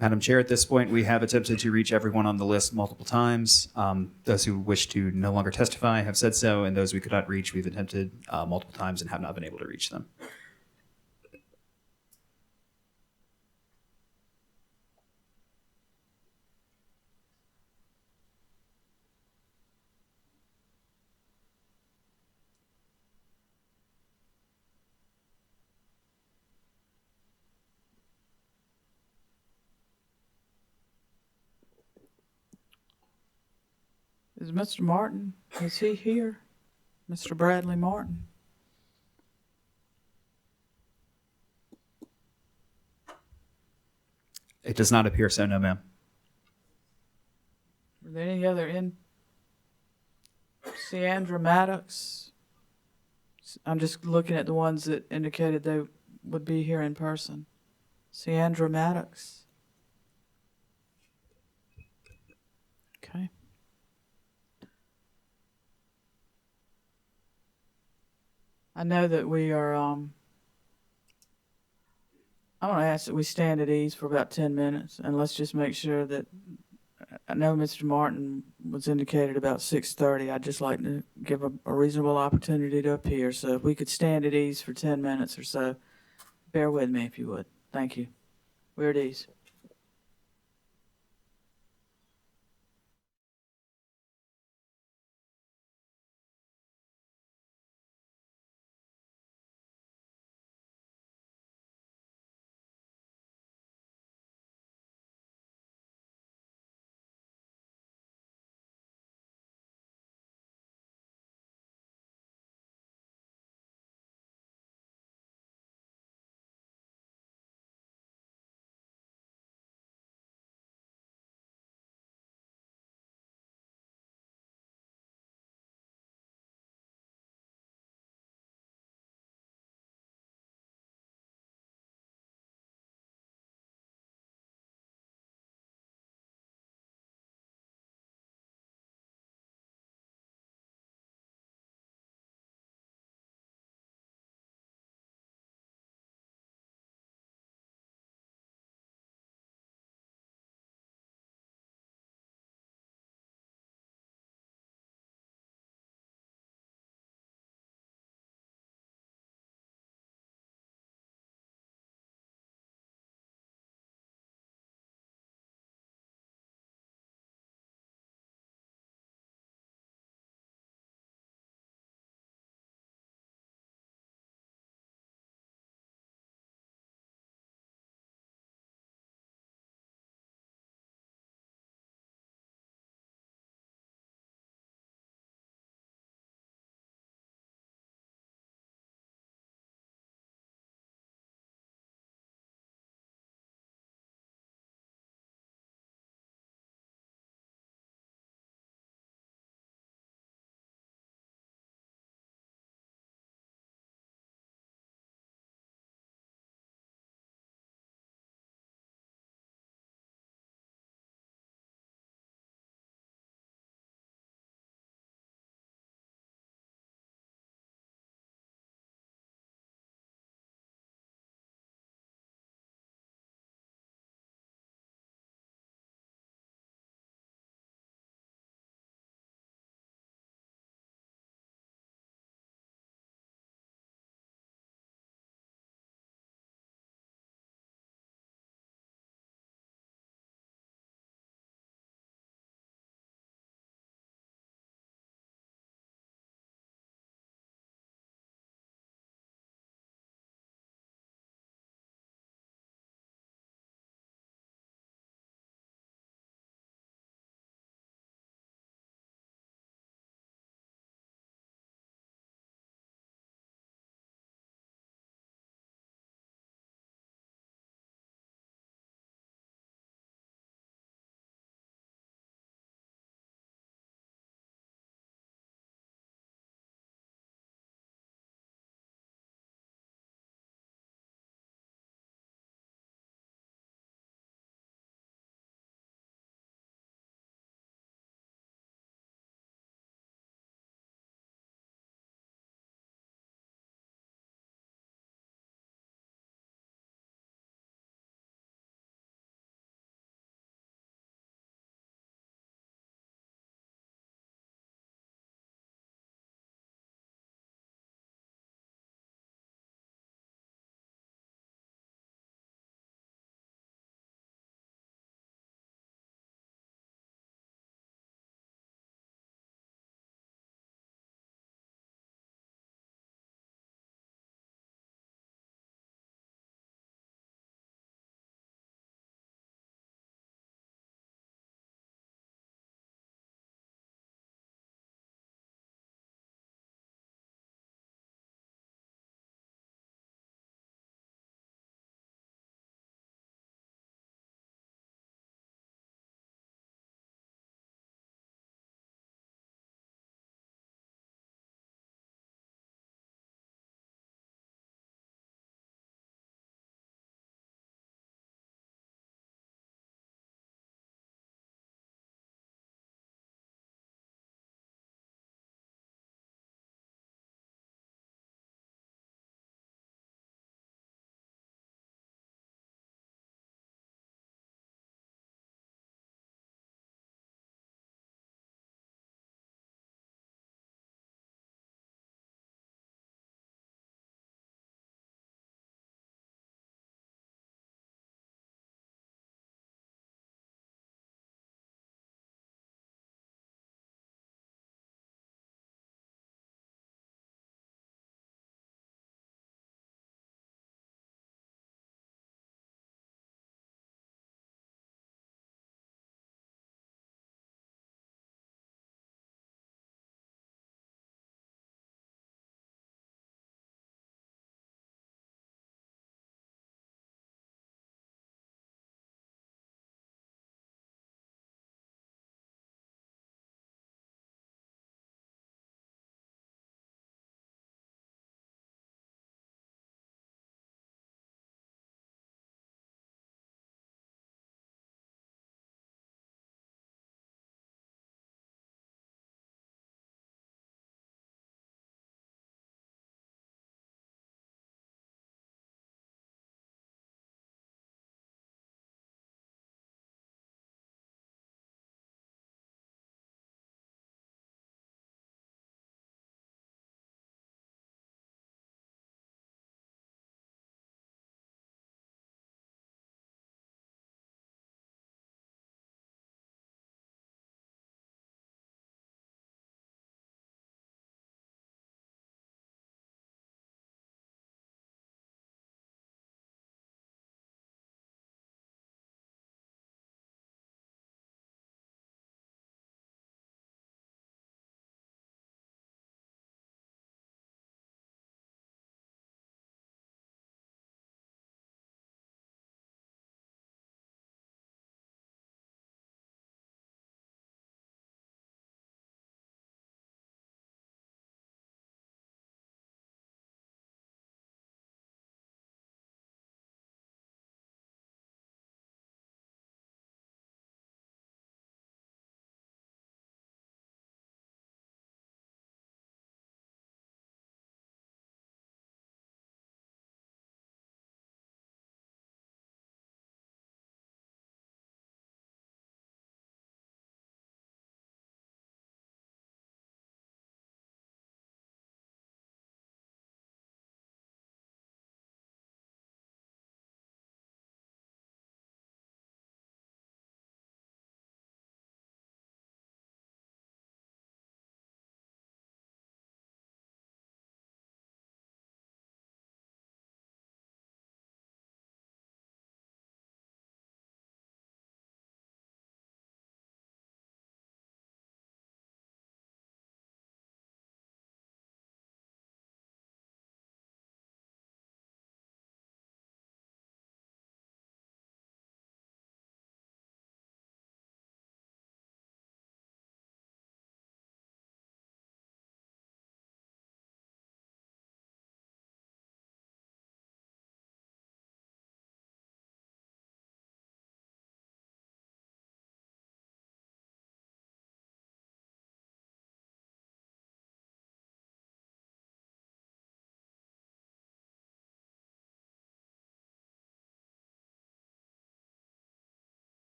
F: Madam Chair, at this point, we have attempted to reach everyone on the list multiple times. Those who wish to no longer testify have said so, and those we could not reach, we've attempted multiple times and have not been able to reach them.
A: Is Mr. Martin, is he here? Mr. Bradley Martin?
F: It does not appear so, no, ma'am.
A: Are there any other Sandra Maddox? I'm just looking at the ones that indicated they would be here in person. Sandra Maddox. Okay. I know that we are, I'm going to ask that we stand at ease for about 10 minutes, and let's just make sure that, I know Mr. Martin was indicated about 6:30. I'd just like to give a reasonable opportunity to appear, so if we could stand at ease for 10 minutes or so, bear with me if you would. Thank you. We're at ease.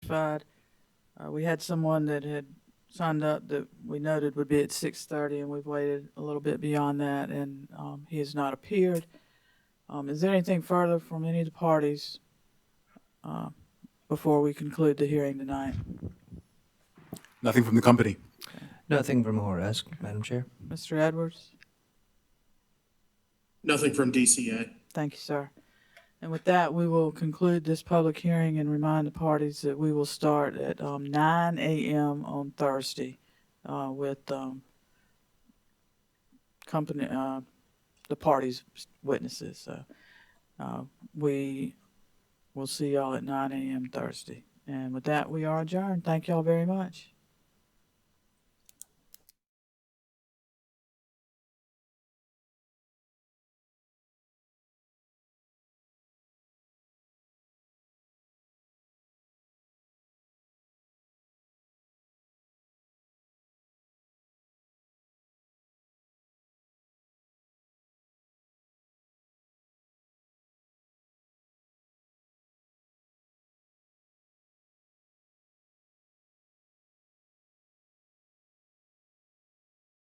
A: notified. We had someone that had signed up that we noted would be at 6:30, and we've waited a little bit beyond that, and he has not appeared. Is there anything further from any of the parties before we conclude the hearing tonight?
C: Nothing from the company.
D: Nothing from Horace, Madam Chair.
A: Mr. Edwards?
E: Nothing from DCA.
A: Thank you, sir. And with that, we will conclude this public hearing and remind the parties that we will start at 9 a.m. on Thursday with company, the parties' witnesses. We will see y'all at 9 a.m. Thursday. And with that, we are adjourned. Thank y'all very much.